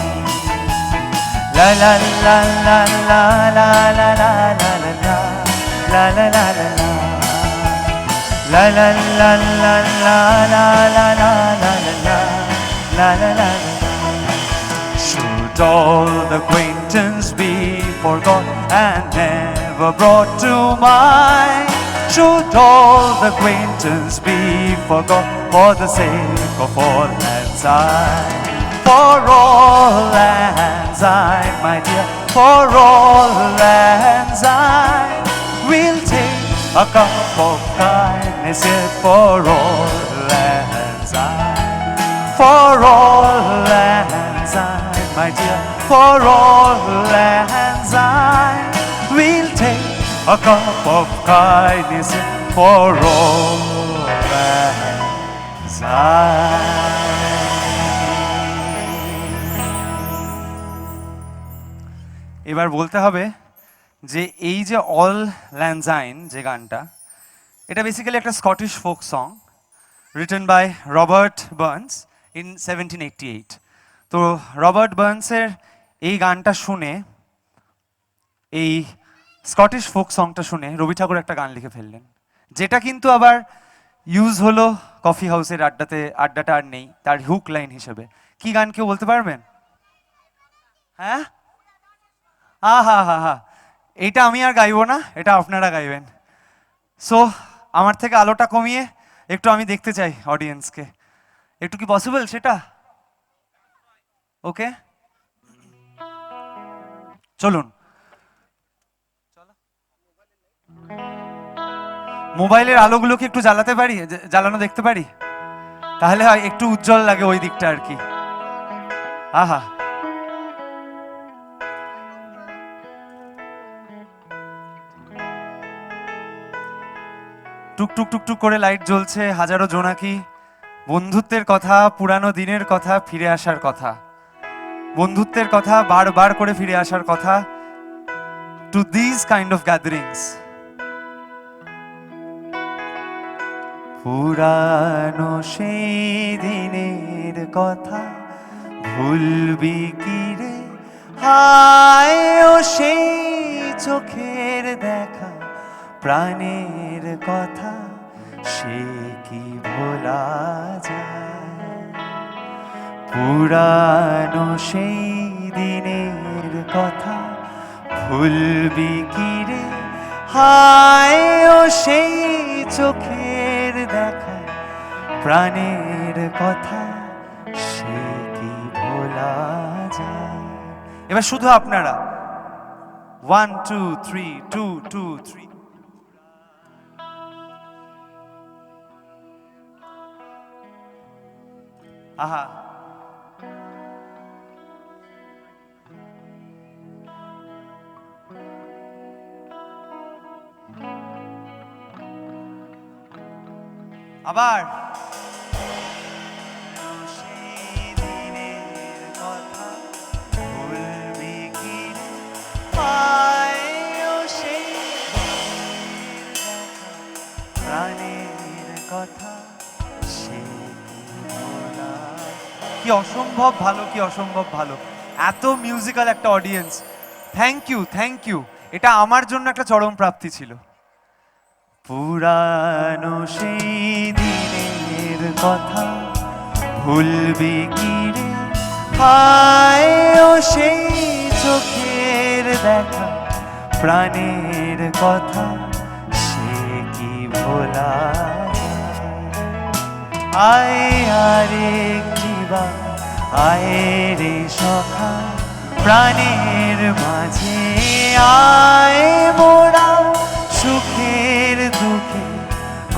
লা লা লা লা লা লা লা লা লা লা লা লা লা La la la la la la la la la la la la. Should all acquaintance be forgot and never brought to mind? Should all acquaintance be forgot for the sake of all mankind? For all mankind, my dear, for all mankind, we'll take a cup of kindness here for all mankind. For all mankind, my dear, for all mankind, we'll take a cup of kindness here for all mankind. এবার বলতে হবে যে এই যে অল ল্যান্ডজাইন যে গানটা, এটা বেসিক্যালি একটা Scottish folk song written by Robert Burns in 1788। তো রবার্ট বার্নসের এই গানটা শুনে, এই স্কটিশ ফোক সংটা শুনে রবি ঠাকুর একটা গান লিখে ফেললেন, যেটা কিন্তু আবার ইউজ হলো কফি হাউসের আড্ডাটা আর নেই, তার হুক লাইন হিসেবে। কি গান কেউ বলতে পারবেন? হ্যাঁ, হা হা হা, এইটা আমি আর গাইবো না, এটা আপনারা গাইবেন। সো আমার থেকে আলোটা কমিয়ে একটু আমি দেখতে চাই অডিয়েন্সকে, একটু কি পসিবল সেটা? ওকে, চলুন। মোবাইলের আলোগুলোকে একটু জ্বালাতে পারি, জ্বালানো দেখতে পারি, তাহলে হয় একটু উজ্জ্বল লাগে ওই দিকটা আর কি। আহা, টুকটুক টুকটুক করে লাইট জ্বলছে, হাজারো জোনাকি, বন্ধুত্বের কথা, পুরানো দিনের কথা, ফিরে আসার কথা, বন্ধুত্বের কথা, বারবার করে ফিরে আসার কথা, to this kind of gatherings. পুরানো সেই দিনের কথা ভুলবি কি রে, হায় ও সেই চোখের দেখা, প্রাণের কথা সে কি ভোলা যায়। পুরানো সেই দিনের কথা ভুলবি কি রে, হায় ও সেই চোখের দেখা, প্রাণের কথা সে কি ভোলা যায়। এবার শুধু আপনারা 1 2 3 2 2 3। আহা, আবার সেই দিনের কথা ভুলবি কি রে, হায় ও সেই প্রাণের কথা সে কি ভোলা। কি অসম্ভব ভালো, কি অসম্ভব ভালো, এত মিউজিক্যাল একটা audience. Thank you, thank you, এটা আমার জন্য একটা চরম প্রাপ্তি ছিল। পুরানো সেই দিনের কথা ভুলবি কি রে, হায় ও সেই চোখের দেখা, প্রাণের কথা সে কি ভোলা যায়। আয় আরেকটিবার আয় রে সখা, প্রাণের মাঝে আয় মোরা, সুখের দুঃখে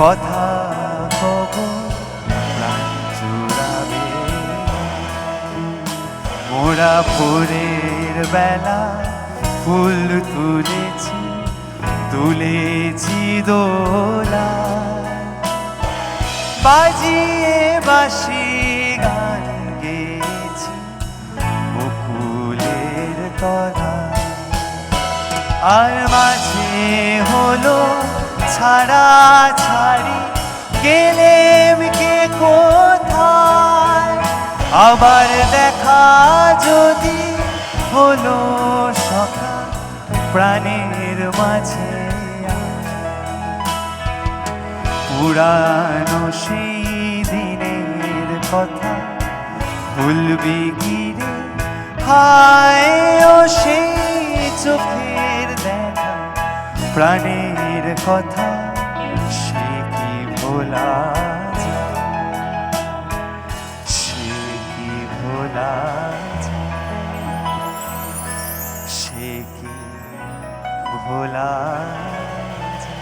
কথা কব, প্রাণ জুড়াবে মোরা। ভোরের বেলা ফুল তুলেছি, তুলেছি দোলা, বাজিয়ে বাঁশি গান গেয়েছি বকুলের তলা। আর মাঝে হলো ছাড়া ছাড়ি, গেলেম কে কোথায়, আবার দেখা যদি হলো সখা, প্রাণের মাঝে পুরানো সেই দিনের কথা ভুলবি কি রে, হায় ও সেই চোখের দেখা, প্রাণের কথা সে কি ভোলা যায়, সে কি ভোলা যায়, সে কি ভোলা যায়।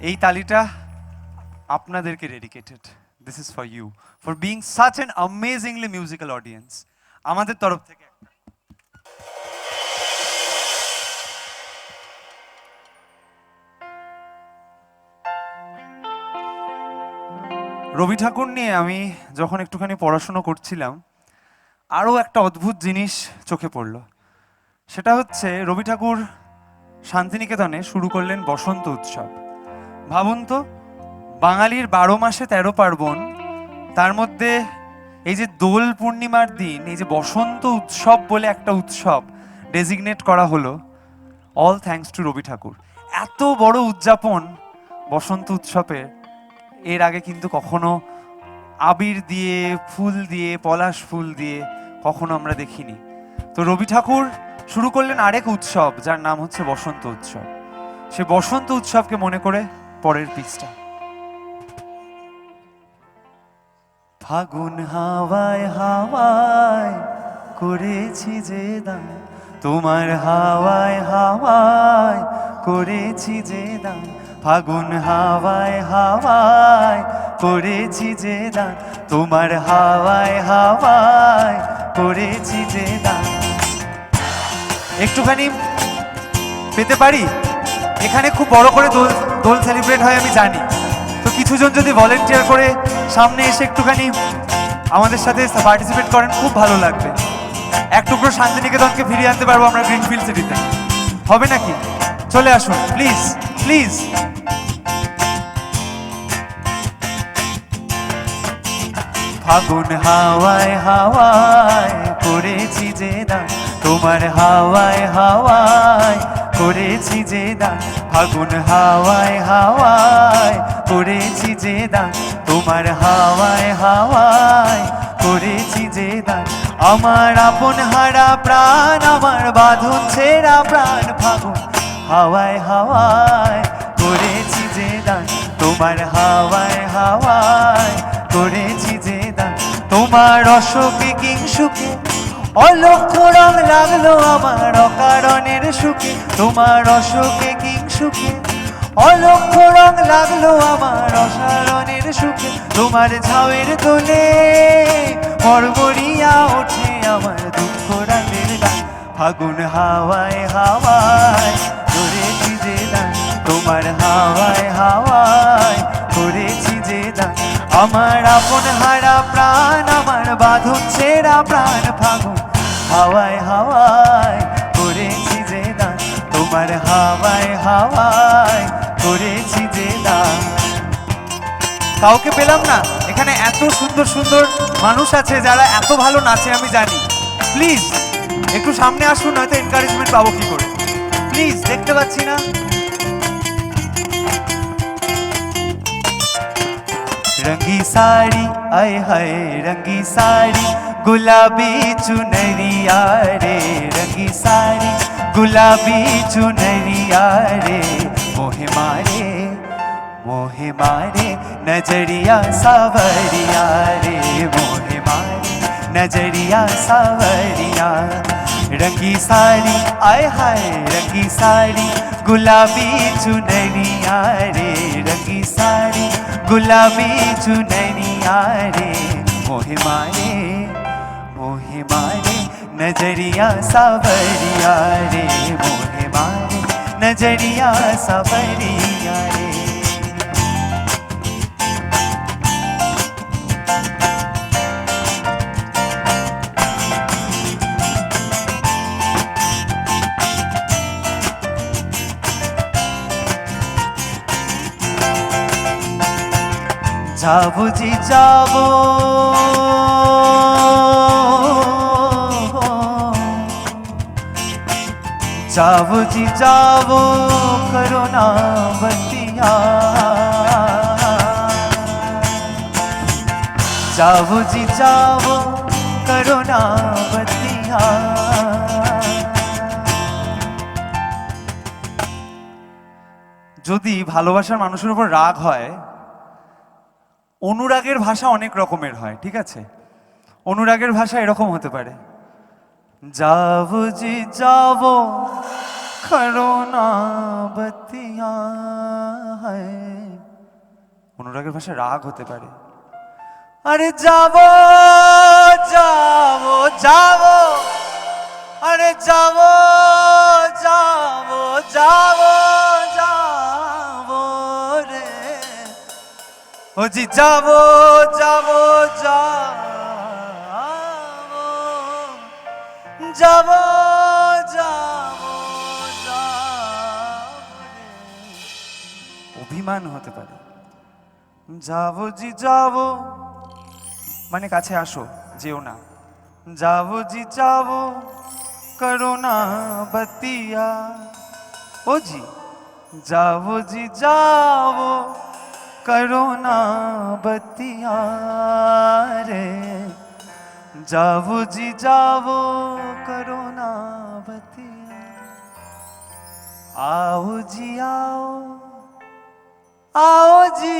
এই তালিটা আপনাদেরকে dedicated. This is for you, for being such an amazingly musical audience. আমাদের তরফ থেকে রবি ঠাকুর নিয়ে আমি যখন একটুখানি পড়াশুনো করছিলাম, আরও একটা অদ্ভুত জিনিস চোখে পড়ল। সেটা হচ্ছে রবি ঠাকুর শান্তিনিকেতনে শুরু করলেন বসন্ত উৎসব। ভাবুন তো, বাঙালির 12 মাসে 13 পার্বণ, তার মধ্যে এই যে দোল পূর্ণিমার দিন, এই যে বসন্ত উৎসব বলে একটা উৎসব ডেজিগনেট করা হলো, all thanks to Rabi Thakur. এত বড় উদযাপন বসন্ত উৎসবের এর আগে কিন্তু কখনো আবির দিয়ে, ফুল দিয়ে, পলাশ ফুল দিয়ে কখনো আমরা দেখিনি। তো রবি ঠাকুর শুরু করলেন আরেক উৎসব, যার নাম হচ্ছে বসন্ত উৎসব। সে বসন্ত উৎসবকে মনে করে পরের পৃষ্ঠা। ফাগুন হাওয়ায় হাওয়ায় করেছি যে দান, তোমার হাওয়ায় হাওয়ায় করেছি যে দান। ফাগুন হাওয়ায় হাওয়ায় করেছি যে দান, তোমার হাওয়ায় হাওয়ায় করেছি যে দান। একটুখানি পেতে পারি? এখানে খুব বড় করে দোল দোল সেলিব্রেট হয় আমি জানি, তো কিছুজন যদি ভলেন্টিয়ার করে সামনে এসে একটুখানি আমাদের সাথে পার্টিসিপেট করেন, খুব ভালো লাগবে। এক টুকরো শান্তিনিকেতনকে ফিরিয়ে আনতে পারবো আমরা গ্রিনফিল্ড সিটিতে, হবে নাকি? চলে আসুন প্লিজ প্লিজ। ফাগুন হাওয়ায় হাওয়ায় করেছি যে দান, তোমার হাওয়ায় হাওয়ায় করেছি যে দান। ফাগুন হাওয়ায় হাওয়ায় করেছি যে দান, তোমার হাওয়ায় হাওয়ায় করেছি যে দান। আমার আপন হারা প্রাণ, আমার বাঁধন ছেঁড়া প্রাণ, ফাগুন হাওয়ায় হাওয়ায় করেছি যে দান, তোমার হাওয়ায় হাওয়ায় করেছি যে দান। তোমার অশোকে কিংসুকে অলক্ষ রং লাগলো আমার অকারণের সুখে, তোমার অশোকে কিংসুকে অলক্ষ রং লাগলো আমার অসারণের সুখে। তোমার ঝাউয়ের দোলে মরমরিয়া ওঠে আমার দুঃখ রাতের গান। ফাগুন হাওয়ায় হাওয়ায় করেছি যে দান, তোমার হাওয়ায় হাওয়ায় করেছি যে দান। আমার আপন হারা প্রাণ, আমার বাঁধন ছেঁড়া প্রাণ, ফাগুন হাওয়ায় হাওয়ায় করেছি যে দান, তোমার হাওয়ায় হাওয়ায় করেছি যে দান। কাউকে পেলাম না এখানে? এত সুন্দর সুন্দর মানুষ আছে যারা এত ভালো নাচে আমি জানি। প্লিজ একটু সামনে আসুন, হয়তো এনকারেজমেন্ট পাবো কি করে। প্লিজ, দেখতে পাচ্ছি না। रंगी साड़ी आए हाय रंगी साड़ी, गुलाबी चुनरिया रे, रंगी साड़ी गुलाबी चुनरिया रे। मोहे मारे नजरिया सावरिया रे, मोहे मारे नजरिया सावरिया। रंगी साड़ी आए हाय रंगी साड़ी, गुलाबी चुनरिया रे, रंगी साड़ी गुलाबी चुनरिया रे। मोहे मारे नजरिया सावरिया रे, मोहे मारे नजरिया सावरिया रे। যাবো জি যাবো, যাবো জি যাবো করোনা বতিয়া, যাবো জি যাবো করোনা বতিয়া। যদি ভালোবাসার মানুষের উপর রাগ হয়, অনুরাগের ভাষা অনেক রকমের হয়, ঠিক আছে? অনুরাগের ভাষা এরকম হতে পারে, যাবো জি যাবো করোনা বতিয়া। অনুরাগের ভাষা রাগ হতে পারে, আরে যাবো যাবো যাবো, আরে যাবো যাবো যাবো যাবো রে, ও জি যাবো যাবো যাবো যাবো যাবো যাবো রে। অভিমান হতে পারে, যাবো জি যাবো, মানে কাছে আসো, যেও না। যাবো জি যাবো, করো না বতিয়া। ও জি, যাবো জি যাবো, করো না বতিয়া রে। যাবো জি যাবো, করো না বতিয়া। आओ जी आओ, आओ जी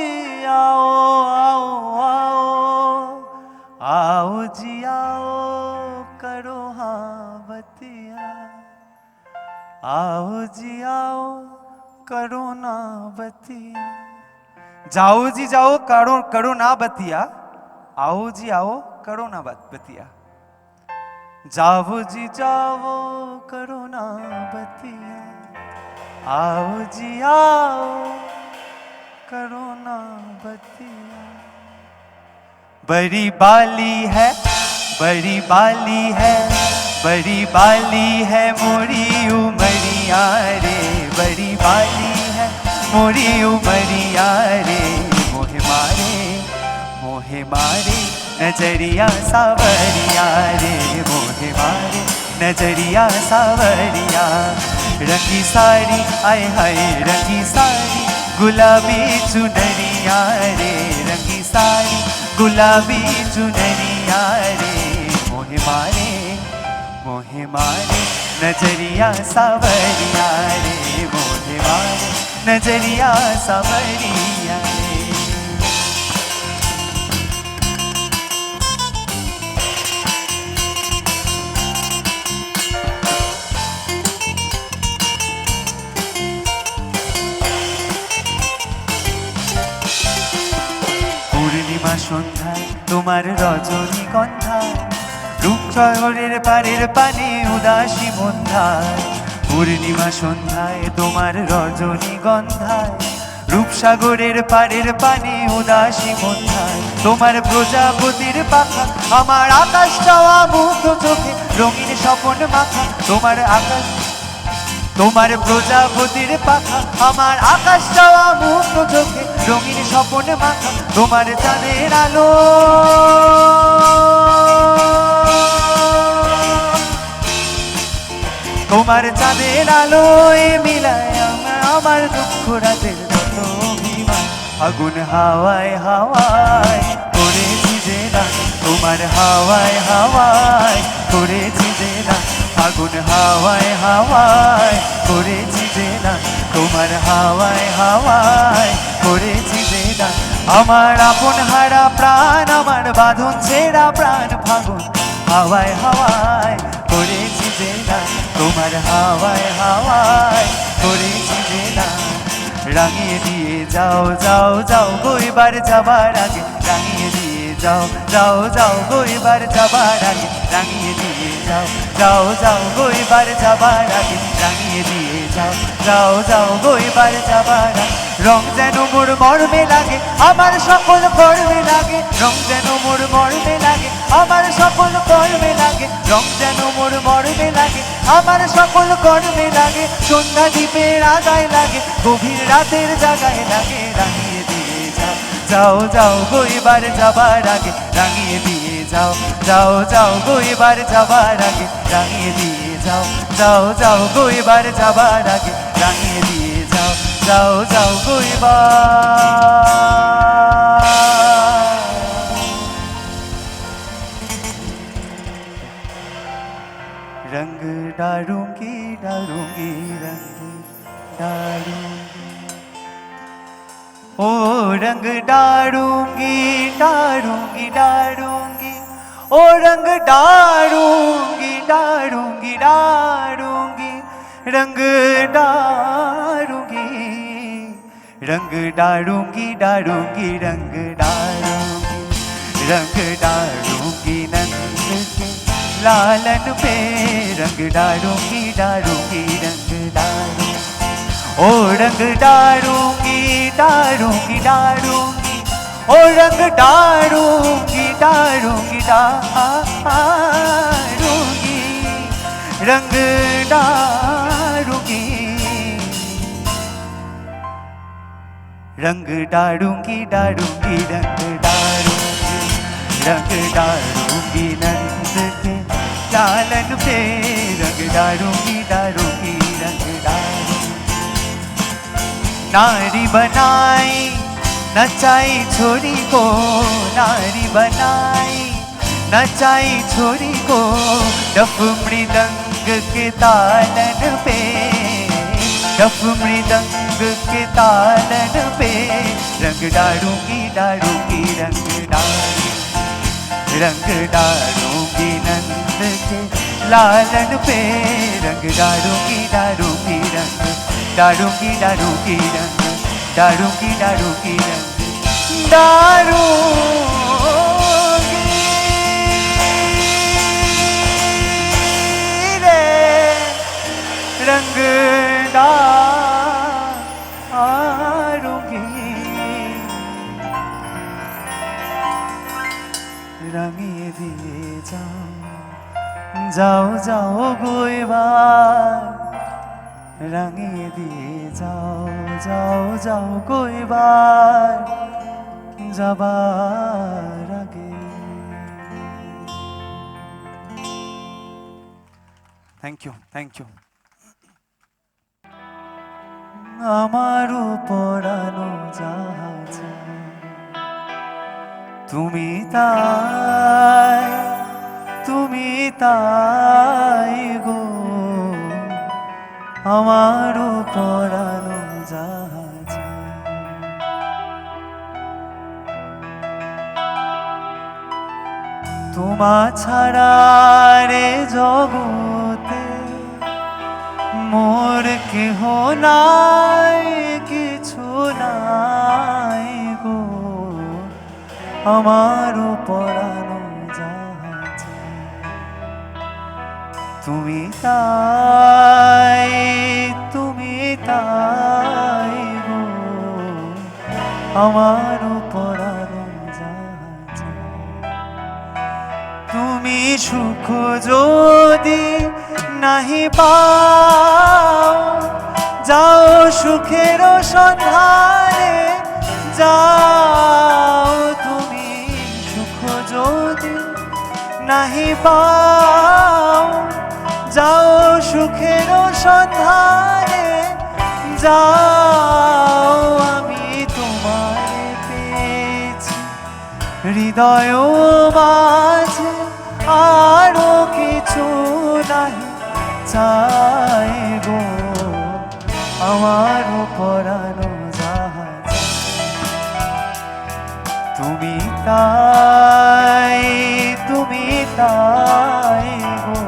आओ, आओ आओ, आओ जी आओ, करो हाँ बतिया। आओ जी आओ, करो ना बतिया। जाओ जी जाओ, करो करो ना बतिया। आओ जी आओ, करो ना बतिया। जाओ जी जाओ, करो ना बतिया। आओ जी आओ, करो ना बतिया। बड़ी बाली है, बड़ी बाली है, बड़ी बाली है मोरी उमरिया रे। बड़ी बाली है मोरी उमरिया रे। मोहे मारे, मोहे मारे नजरिया सावरिया रे। मोहे मारे नजरिया सावरिया। रंगी साड़ी आए हाय, रंगी साड़ी गुलाबी चुनरिया रे। रंगी साड़ी गुलाबी चुनरिया रे। मोहे मारे, मोहे मारे नजरिया सावरिया रे। मोहे मारे नजरिया सावरिया रे। পূর্ণিমা সন্ধ্যায় তোমার রজনীগন্ধায়, রূপসাগরের পারের পানে উদাসী বন্ধায়। পূর্ণিমা সন্ধ্যায় তোমার রজনীগন্ধায়, রূপসাগরের পারের পানে উদাসী বন্ধায়। তোমার প্রজাপতির পাখা আমার আকাশ চাওয়া মুগ্ধ চোখে রঙিন স্বপন মাখা। তোমার আকাশ, তোমার প্রজাপতির পাখা আমার আকাশ চাওয়া মুগ্ধ চোখে রঙিন স্বপন মাখা। তোমার চাঁদের আলো, তোমার চাঁদের আলোয় মিলায় আমার দুঃখ রাতের যত অভিমান। আগুন হাওয়ায় হাওয়ায় করেছি যে না, তোমার হাওয়ায় হাওয়ায় করেছি যে না। আগুন হাওয়ায় হাওয়ায় করেছি যে না, তোমার হাওয়ায় হাওয়ায় করেছি যে না। আমার আপন হারা প্রাণ, আমার বাঁধন ছেঁড়া প্রাণ ফাগুন হাওয়ায় হাওয়ায় করেছি যে না, তোমার হাওয়ায় হাওয়ায় করেছি যে না। রাঙিয়ে দিয়ে যাও যাও যাও গো এবার যাবার আগে। রাঙিয়ে দিয়ে যাও যাও যাও গো এবার যাবার আগে। রাঙিয়ে দিয়ে যাও যাও যাও গো এবার যাবার আগে। রাঙিয়ে দিয়ে যাও যাও যাও গো এবার যাবার আগে। রং যেন মোর মর্মে লাগে, আমার সকল কর্মে লাগে। রং যেন মোর মর্মে লাগে, আমার সকল কর্মে লাগে। রং যেন মোর মর্মে লাগে, আমার সকল কর্মে লাগে। সন্ধ্যা দ্বীপের আগায় লাগে, গভীর রাতের জাগায় লাগে। রাঙিয়ে দিয়ে যাও যাও যাও গো এবার যাবার আগে। রাঙিয়ে দিয়ে যাও যাও যাও গো এবার যাবার আগে। রাঙিয়ে দিয়ে যাও যাও যাও গো এবার যাবার আগে। রাঙিয়ে দিয়ে যাও যাও যাও গো এবার। रंग डालूंगी डालूंगी रंग डालूंगी, ओ रंग डालूंगी डालूंगी डालूंगी, ओ रंग डालूंगी डालूंगी डालूंगी, रंग डालूंगी, रंग डालूंगी डालूंगी रंग डालूंगी, रंग डालूंगी नंद के लालन पे रंग डालूंगी डालूंगी रंग डालूंगी, ओ रंग डालूंगी डालूंगी डालूंगी, ओ रंग डालूंगी डालूंगी डालूंगी, रंग डालूंगी रंग डालूंगी डालूंगी रंग डालूंगी, रंग डालूंगी नंद के लालन पे, रंग डालूंगी डालूंगी रंग डालूंगी। नारी बनाई नचाई छोरी को, नारी बनाई नचाई छोरी को, डफ मृदंग के तालन पे, डफ मृदंग के तालन पे, रंग डालूंगी डालूंगी रंग डालूंगी, रंग डालूंगी नंद के लालन पे, रंग डालूंगी डालूंगी रंग डालूंगी डालूंगी रंग डालूंगी डालूंगी रंग डालूंगी रे रंग डालूंगी, रंगे दिए जाओ जाओ कोई बार, रंगे दिए जाओ जाओ कोई बार, যাবার আগে। Thank you thank you. আমারও পরানো জাহাজ তুমি তাই গো, আমারও পরানো জাহাজ, তোমা ছাড়া রে জগতে মোর কেহ নাই, কিছু নাই গো, আমারও পরানো জাহাজ তুমি তাই গো, আমারও পরানো জাহাজ। তুমি সুখ যদি নাহি পাও, যাও সুখের সন্ধানে যাও, তুমি সুখ যদি নাহি পাও, যাও সুখের সন্ধানে যাও, আমি তোমায় পেয়েছি হৃদয় মাঝে, আরো কিছু নাহি চাই গো, আমার পরানো জাহাজ তুমি তাই গো,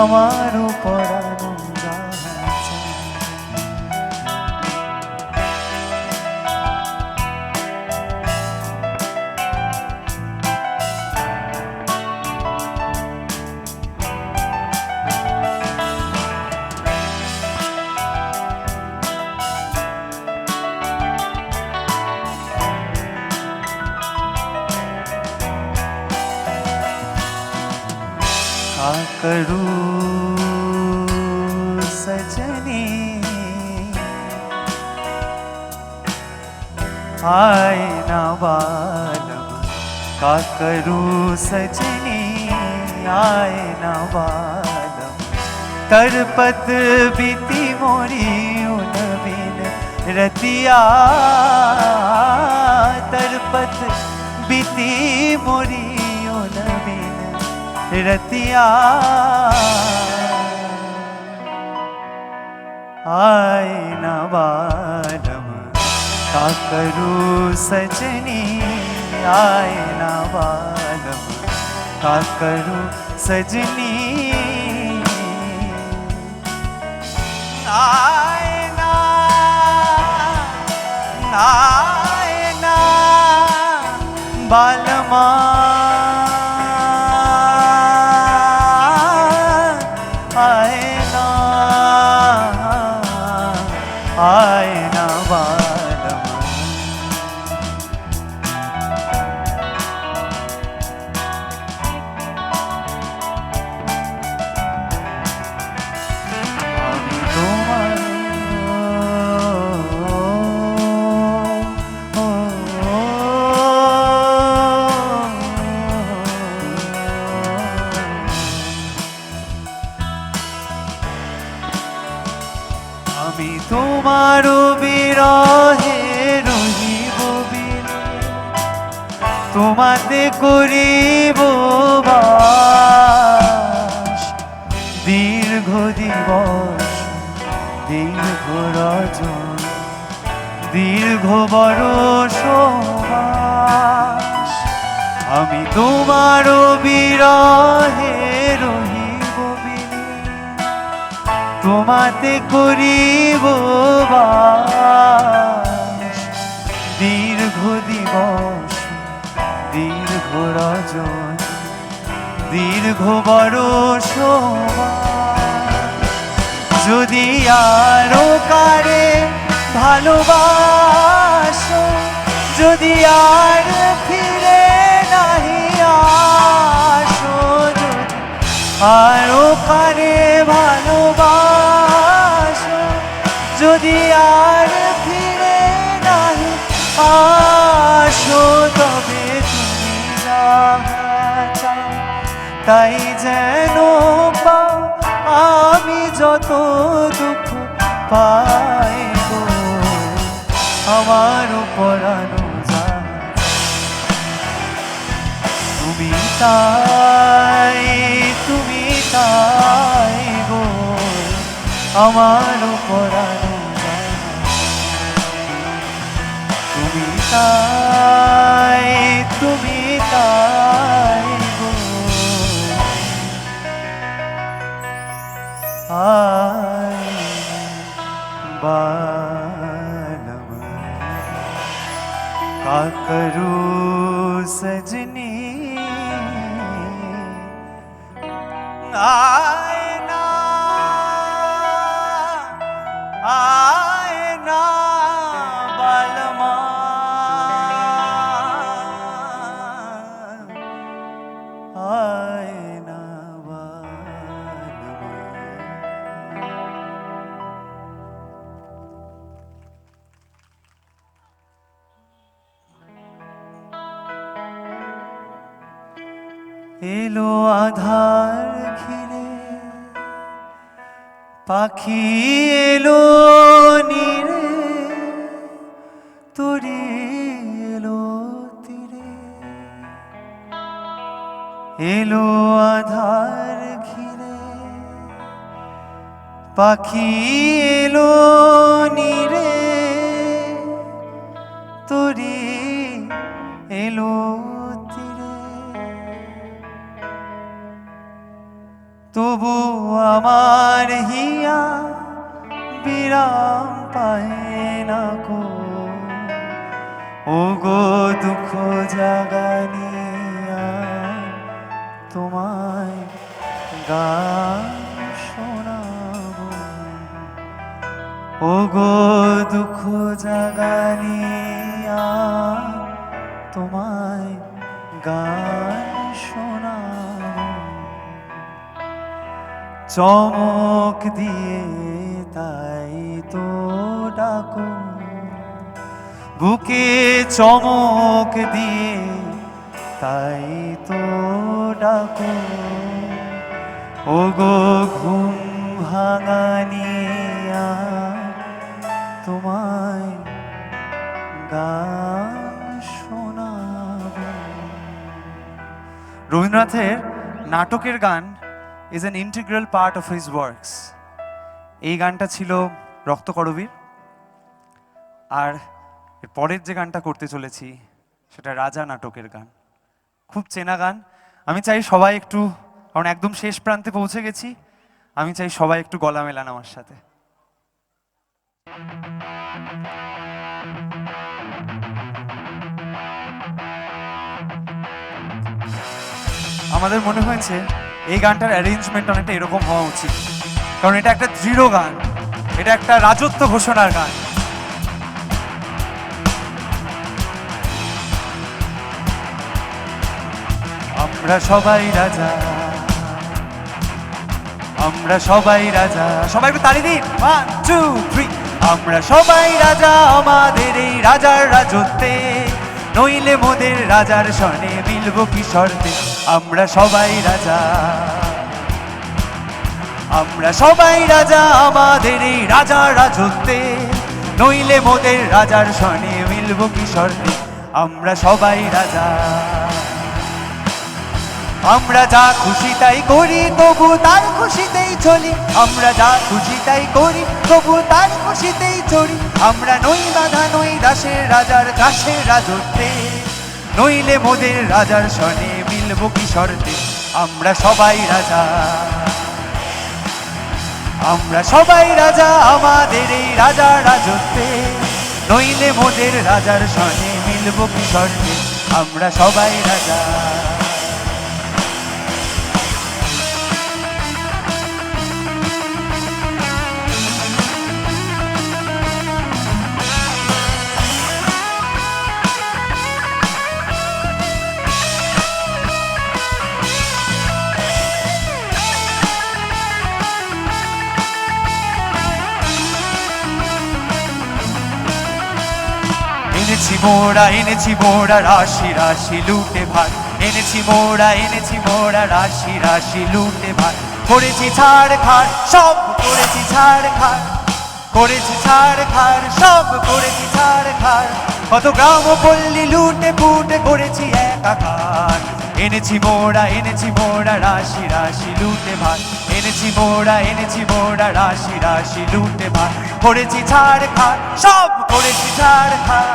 আমার পরানো জাহাজ। करूं सजनी आए ना बालम, का करूं सजनी आए ना बालम, तरपत बीती मोरी उन बिन रतिया, तरपत बीती मोरी उन बिन रतिया, आए न बालम, का करूं सजनी आए न बालम, का करूं सजनी आए ना बालमा, आए ना बालम, আমি তোমার তোমারও বিরহে রহিব বিনে, তোমাতে করিব বাস। দীর্ঘ দিবস দীর্ঘ রজন দীর্ঘ বরষ মাস, আমি তোমারও বিরহে রহিব বিনে, তোমাতে করিব বাস। দীর্ঘ দিবস দীর্ঘ রজন দীর্ঘ বরষ মাস, যদি আরো কারে ভালোবাসো, যদি আর ফিরে নাহি আসো, যদি আরো কারে ভালোবাসো, যদি আর ফিরে নাহি আসো, তবে তুমি যাহা চাও তাই যেন পাও, আমি যত দুঃখ পাই গো আমার পরানো যায়, তুমি তাই গো আমার পরানো যায়, তুমি তাই গো बालम का करूं सजनी, आए ना बालमा, आए ना बालमा। এলো আধার ঘিরে পাখি এলো নীরে, তোরে এলো তীরে, এলো আধার ঘিরে পাখি এলো নীরে, তোরে এলো তবু আমার হিয়া বিরাম পায় না গো, ও গো দুঃখ জাগানিয়া তোমায় গান শোনাবো, ও গো দুঃখ জাগানিয়া তোমায় গান শোনাবো। চমক দিয়ে তাই তো ডাকো, বুকে চমক দিয়ে তাই তো ডাকো, ও গো ঘুম ভাঙানিয়া তোমায় গান শোনাবো। রবীন্দ্রনাথের নাটকের গান is an integral part of his works. এই গানটা ছিল রক্তকরবীর, আর এর পরের যে গানটা করতে চলেছি সেটা রাজা নাটকের গান। খুব চেনা গান। আমি চাই সবাই একটু, কারণ একদম শেষ প্রান্তে পৌঁছে গেছি, আমি চাই সবাই একটু গলা মেলান আমার সাথে। আমাদের মনে হয়েছে এই গানটার অ্যারেঞ্জমেন্ট অনেকটা এরকম হওয়া উচিত, কারণ এটা একটা দৃঢ় গান, এটা একটা রাজত্ব ঘোষণার গান। আমরা সবাই রাজা, আমরা সবাই রাজা, সবাই একটু তালি দিন, 1 2 3। আমরা সবাই রাজা আমাদের এই রাজার রাজত্বে, নইলে মোদের রাজার সনে মিলব কি শর্তে। আমরা সবাই রাজা, আমরা সবাই রাজা আমাদের এই রাজার রাজত্বে, নইলে মোদের রাজার সনে মিলব কি শর্তে আমরা সবাই রাজা। আমরা যা খুশি তাই করি তবু তার খুশিতেই চলি, আমরা যা খুশি তাই করি তবু তার খুশিতেই চলি। আমরা নই বাধা নই দাসের রাজার দাসের রাজত্বে, নইলে মোদের রাজার সনে মিলব কি শর্তে আমরা সবাই রাজা। আমরা সবাই রাজা আমাদের এই রাজা রাজত্বে, নইলে মোদের রাজার সনে মিলব কি শর্তে আমরা সবাই রাজা। এনেছি মোরা রাশি রাশি লুটে ভাত, এনেছি মোরা রাশি রাশি লুটে ভাত। করেছি ছাড় খাড় সব করেছি ছাড় খাড়, করেছি ছাড় খাড় সব করেছি ছাড় খাড়। কত গ্রাম পল্লী লুটে ফুটে করেছি একাকার। এনেছি মোরা রাশি রাশি লুটে ভাত, এনেছি মোরা রাশি রাশি লুটে ভাত। করেছি ছাড় খাড় সব করেছি ছাড় খাড়,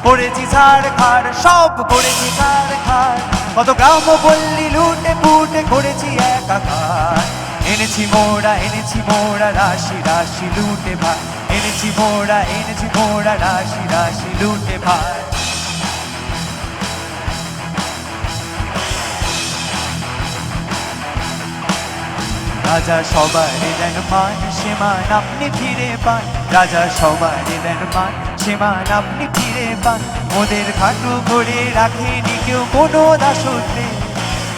করেছি ছাড় খাড় সব করেছি ছাড় খাড়। কত গ্রাম পল্লী লুটে ফুটে করেছি একাকার। এনেছি মোরা রাশি রাশি লুটে ভাত, এনেছি মোরা রাশি রাশি লুটে ভাত। রাজা সবারই দেন মান সে মান আপনি ফিরে পান, রাজা সবারই দেন মান সে মান আপনি ফিরে পান। মোদের খাটু করে রাখেনি কেউ কোনো দাসত্বে,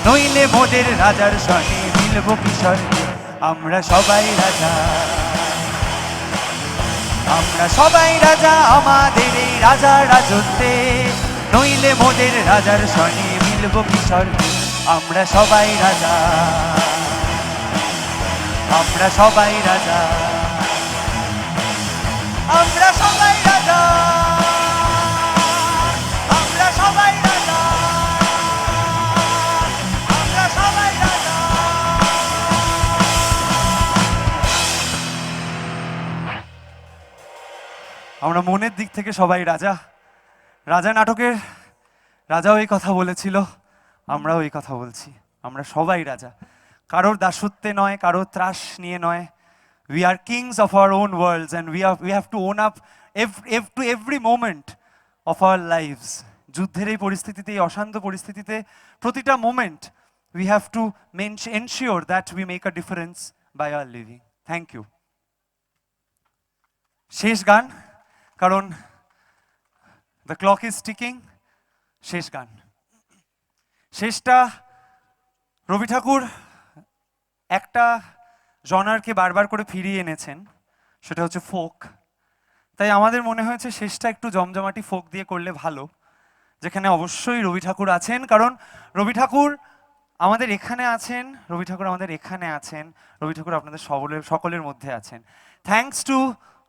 নইলে মোদের রাজার সনে মিলব কি শর্তে আমরা সবাই রাজা। আমরা সবাই রাজা আমাদের এই রাজা রাজত্বে, নইলে মোদের রাজার সনে মিলব কি শর্তে আমরা সবাই রাজা। আমরা সবাই রাজা, আমরা সবাই রাজা, আমরা সবাই রাজা, আমরা সবাই রাজা। আমরা মনের দিক থেকে সবাই রাজা। রাজা নাটকের রাজাও এই কথা বলেছিল, আমরাও এই কথা বলছি, আমরা সবাই রাজা। কারোর দাসত্বে নয়, কারোর ত্রাস নিয়ে নয়। We are kings of our own worlds and we have to own up to every moment of our lives. যুদ্ধের এই পরিস্থিতিতে, এই অশান্ত পরিস্থিতিতে প্রতিটা moment we have to ensure that we make a difference by our living. Thank you. শেষ গান, কারণ the clock is ticking. শেষ গান, শেষটা রবি ঠাকুর একটা জনারকে বারবার করে ফিরিয়ে এনেছেন, সেটা হচ্ছে ফোক। তাই আমাদের মনে হয়েছে শেষটা একটু জমজমাটি ফোক দিয়ে করলে ভালো, যেখানে অবশ্যই রবি ঠাকুর আছেন, কারণ রবি ঠাকুর আমাদের এখানে আছেন, রবি ঠাকুর আমাদের এখানে আছেন, রবি ঠাকুর আপনাদের সকলের মধ্যে আছেন। Thanks to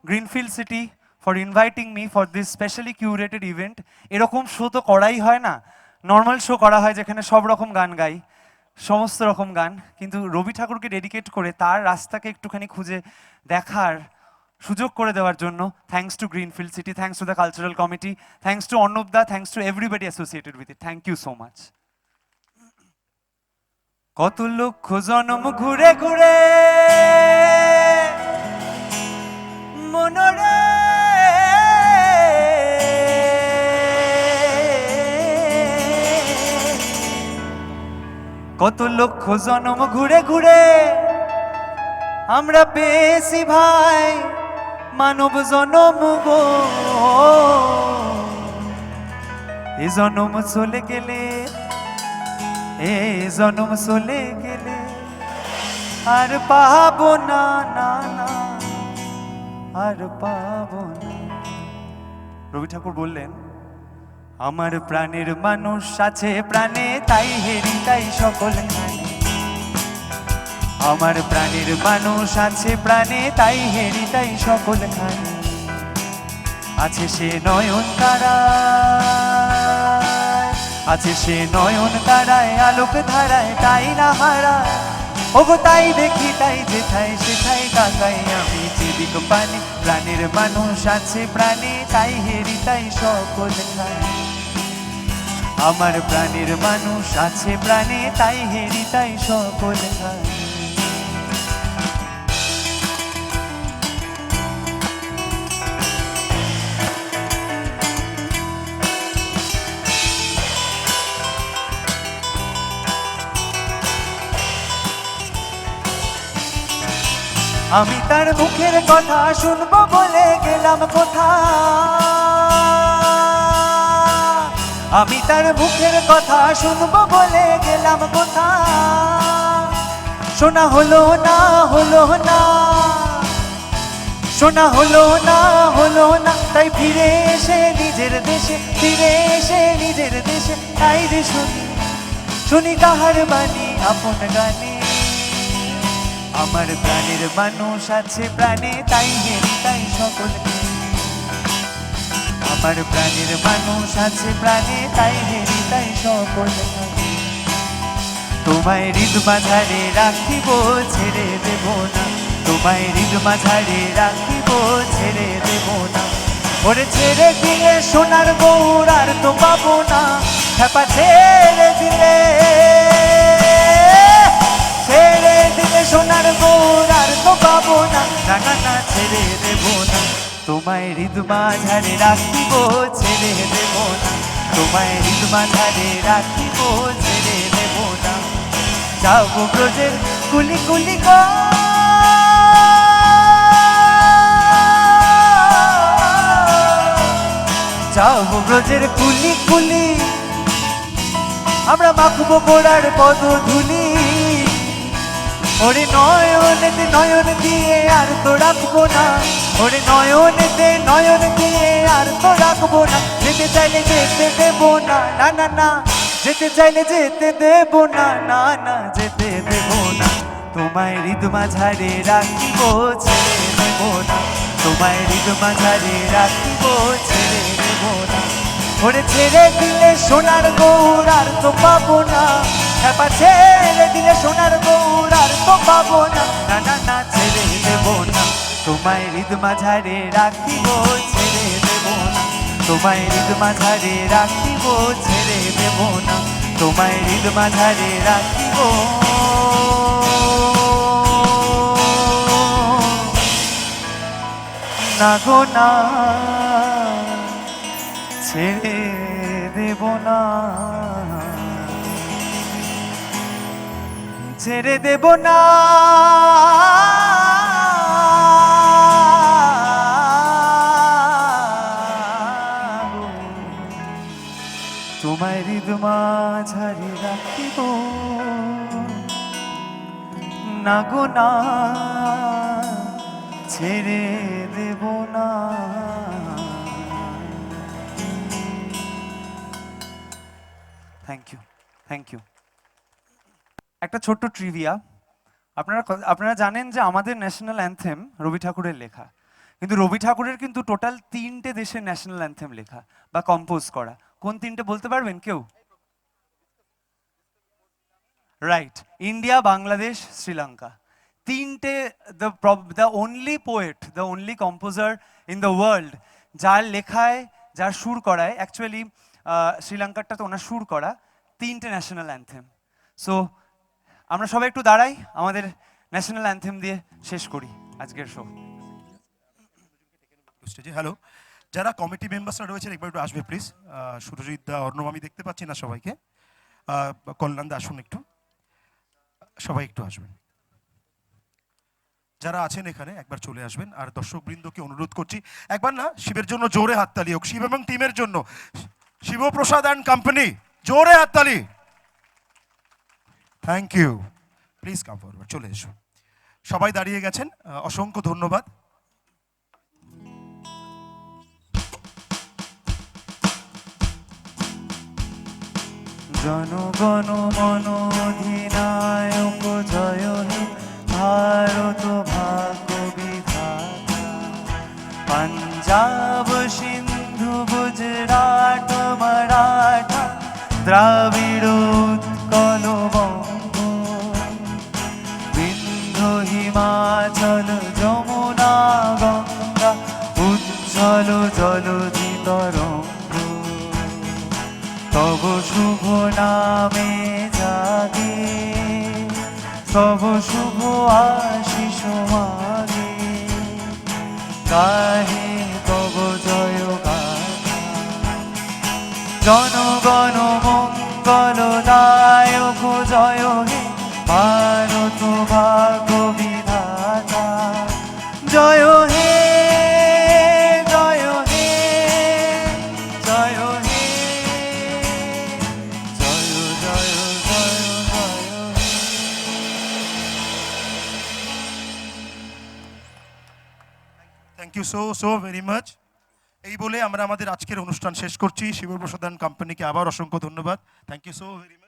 Greenfield city for inviting me for this specially curated event. এরকম শো তো করাই হয় না, নর্মাল শো করা হয় যেখানে সব রকম গান গাই, সমস্ত রকম গান, কিন্তু রবি ঠাকুরকে ডেডিকেট করে তার রাস্তাকে একটুখানি খুঁজে দেখার সুযোগ করে দেওয়ার জন্য thanks to Greenfield City, thanks to the cultural committee, thanks to Arnab da, thanks to everybody associated with it. Thank you so much. কত লক্ষ জনম ঘুরে ঘুরে মনরে কত লক্ষ জনম ঘুরে ঘুরে আমরা পেয়েছি ভাই মানব জনম গো। এ জনম চলে গেলে, এ জনম চলে গেলে আর পাবো না, না না আর পাবো না। রবি ঠাকুর বললেন, আমার প্রাণের মানুষ আছে প্রাণে, তাই হেরি তাই সকল খানে। আমার প্রাণের মানুষ আছে প্রাণে, তাই হেরি তাই সকল খানে। আছে সে নয়ন তারা, আছে সে নয়ন তারায় আলোক ধারায় তাই না হারা। ওগো তাই দেখি তাই যেথায় সেথায় কাকাই আমি যেদিক পানে, প্রাণের মানুষ আছে প্রাণে তাই হেরি তাই সকল খায়। আমার প্রাণের মানুষ আছে প্রাণে তাই হেরি তাই সকল খায়। আমি তার মুখের কথা শুনবো বলে গেলাম কোথা, আমি তার মুখের কথা শুনবো বলে গেলাম কোথা। শোনা হলো না হলো না, শোনা হলো না হলো না, তাই ফিরে এসে নিজের দেশে, ফিরে এসে নিজের দেশে তাই রে শুনি, শুনি কাহার বাণী আপন গানে। আমার প্রাণের মানুষ আছে প্রাণে তাই হেরি তাই সকল। আমার প্রাণের মানুষ আছে প্রাণে তাই হেরি তাই সকল। তোমায় হৃদ মাঝারে রাখিব ছেড়ে দেব না, তোমায় হৃদ মাঝারে রাখিব ছেড়ে দেব না। ওরে ছেড়ে দিলে সোনার গৌর আর তো পাবো না, খেপা ছেড়ে দিলে, ছেড়ে দিলে সোনার গৌর আর তো পাবো না। না না না ছেড়ে দেব না, তোমায় হৃদ মাঝারে রাখিব ছেড়ে দেব না, তোমায় হৃদ মাঝারে রাখিব ছেড়ে দেব না। যাবো ব্রজের কুলি কুলি গো, যাবো ব্রজের কুলি কুলি, আমরা মাখবো গোড়ার পদ ধুলি। ওরে নয়নেতে নয়ন দিয়ে আর তো রাখবো না, ওরে নয়নেতে নয়ন দিয়ে আর তো রাখবো না। যেতে চাইলে যেতে দেবো না, না না না, যেতে চাইলে যেতে দেবো না, না না যেতে দেবো না। তোমায় হৃদ মাঝারে রাখিব ছেড়ে দেব না, তোমায় হৃদ মাঝারে রাখিব ছেড়ে দেব না। ওরে ছেড়ে দিলে সোনার গৌর আর তো পাবো না, খেপা ছেড়ে দিলে সোনার গৌর আর তো পাবো না। না না না ছেড়ে দেব না, তোমায় হৃদ মাঝারে রাখিব ছেড়ে দেব না, তোমায় হৃদ মাঝারে রাখিব ছেড়ে দেব না, তোমায় হৃদ মাঝারে রাখিব। না গো না ছেড়ে দেব না, ছেড়ে দেব না। তোমায় হৃদ মাঝারে রাখিব, না গো না ছেড়ে দেব না। Thank you, thank you. একটা ছোট্ট ট্রিভিয়া, আপনারা জানেন যে আমাদের ন্যাশনাল অ্যানথেম রবি ঠাকুরের লেখা, কিন্তু রবি ঠাকুরের কিন্তু টোটাল 3টে দেশের ন্যাশনাল অ্যানথেম লেখা বা কম্পোজ করা। কোন 3টে বলতে পারবেন কেউ? Right, India, Bangladesh, Sri Lanka. 3টে, the only poet, the only composer in the world যার লেখায়, যার সুর করায়, অ্যাকচুয়ালি শ্রীলঙ্কারটা তো ওনার সুর করা, 3টে ন্যাশনাল অ্যানথেম। সো আমরা সবাই একটু দাঁড়াই, আমাদের ন্যাশনাল অ্যানথেম দিয়ে শেষ করি আজকের শো। হ্যালো, যারা কমিটি মেম্বার্সরা রয়েছেন একবার একটু আসবে প্লিজ। সুরজিৎ দা, অর্ণব, আমি দেখতে পাচ্ছি না সবাইকে। কল্যাণ দা আসুন একটু, সবাই একটু আসবেন। যারা আছেন এখানে একবার চলে আসবেন। আর দর্শকবৃন্দকে অনুরোধ করছি একবার না শিবের জন্য জোরে হাততালি হোক, শিব এবং টিমের জন্য, শিবপ্রসাদ অ্যান্ড কোম্পানি, জোরে হাততালি। Thank you, please come forward, চলে এসো। সবাই দাঁড়িয়ে গেছেন, অসংখ্য ধন্যবাদ। জনগণ মন অধিনায়ক জয় হে ভারত ভাগ্য বিধাতা, পাঞ্জাব তব শুভ আশিস মাগে, গাহে তব জয় গাথা। জনগণ মঙ্গল দায়ক জয় হে ভারত ভাগ্য বিধাতা। জয় হে জয় হে জয় হে জয় জয় জয় জয় হে। Thank you so very much. এই বলে আমরা আমাদের আজকের অনুষ্ঠান শেষ করছি। শিবপ্রসাদ কোম্পানিকে আবার অসংখ্য ধন্যবাদ। Thank you so very much.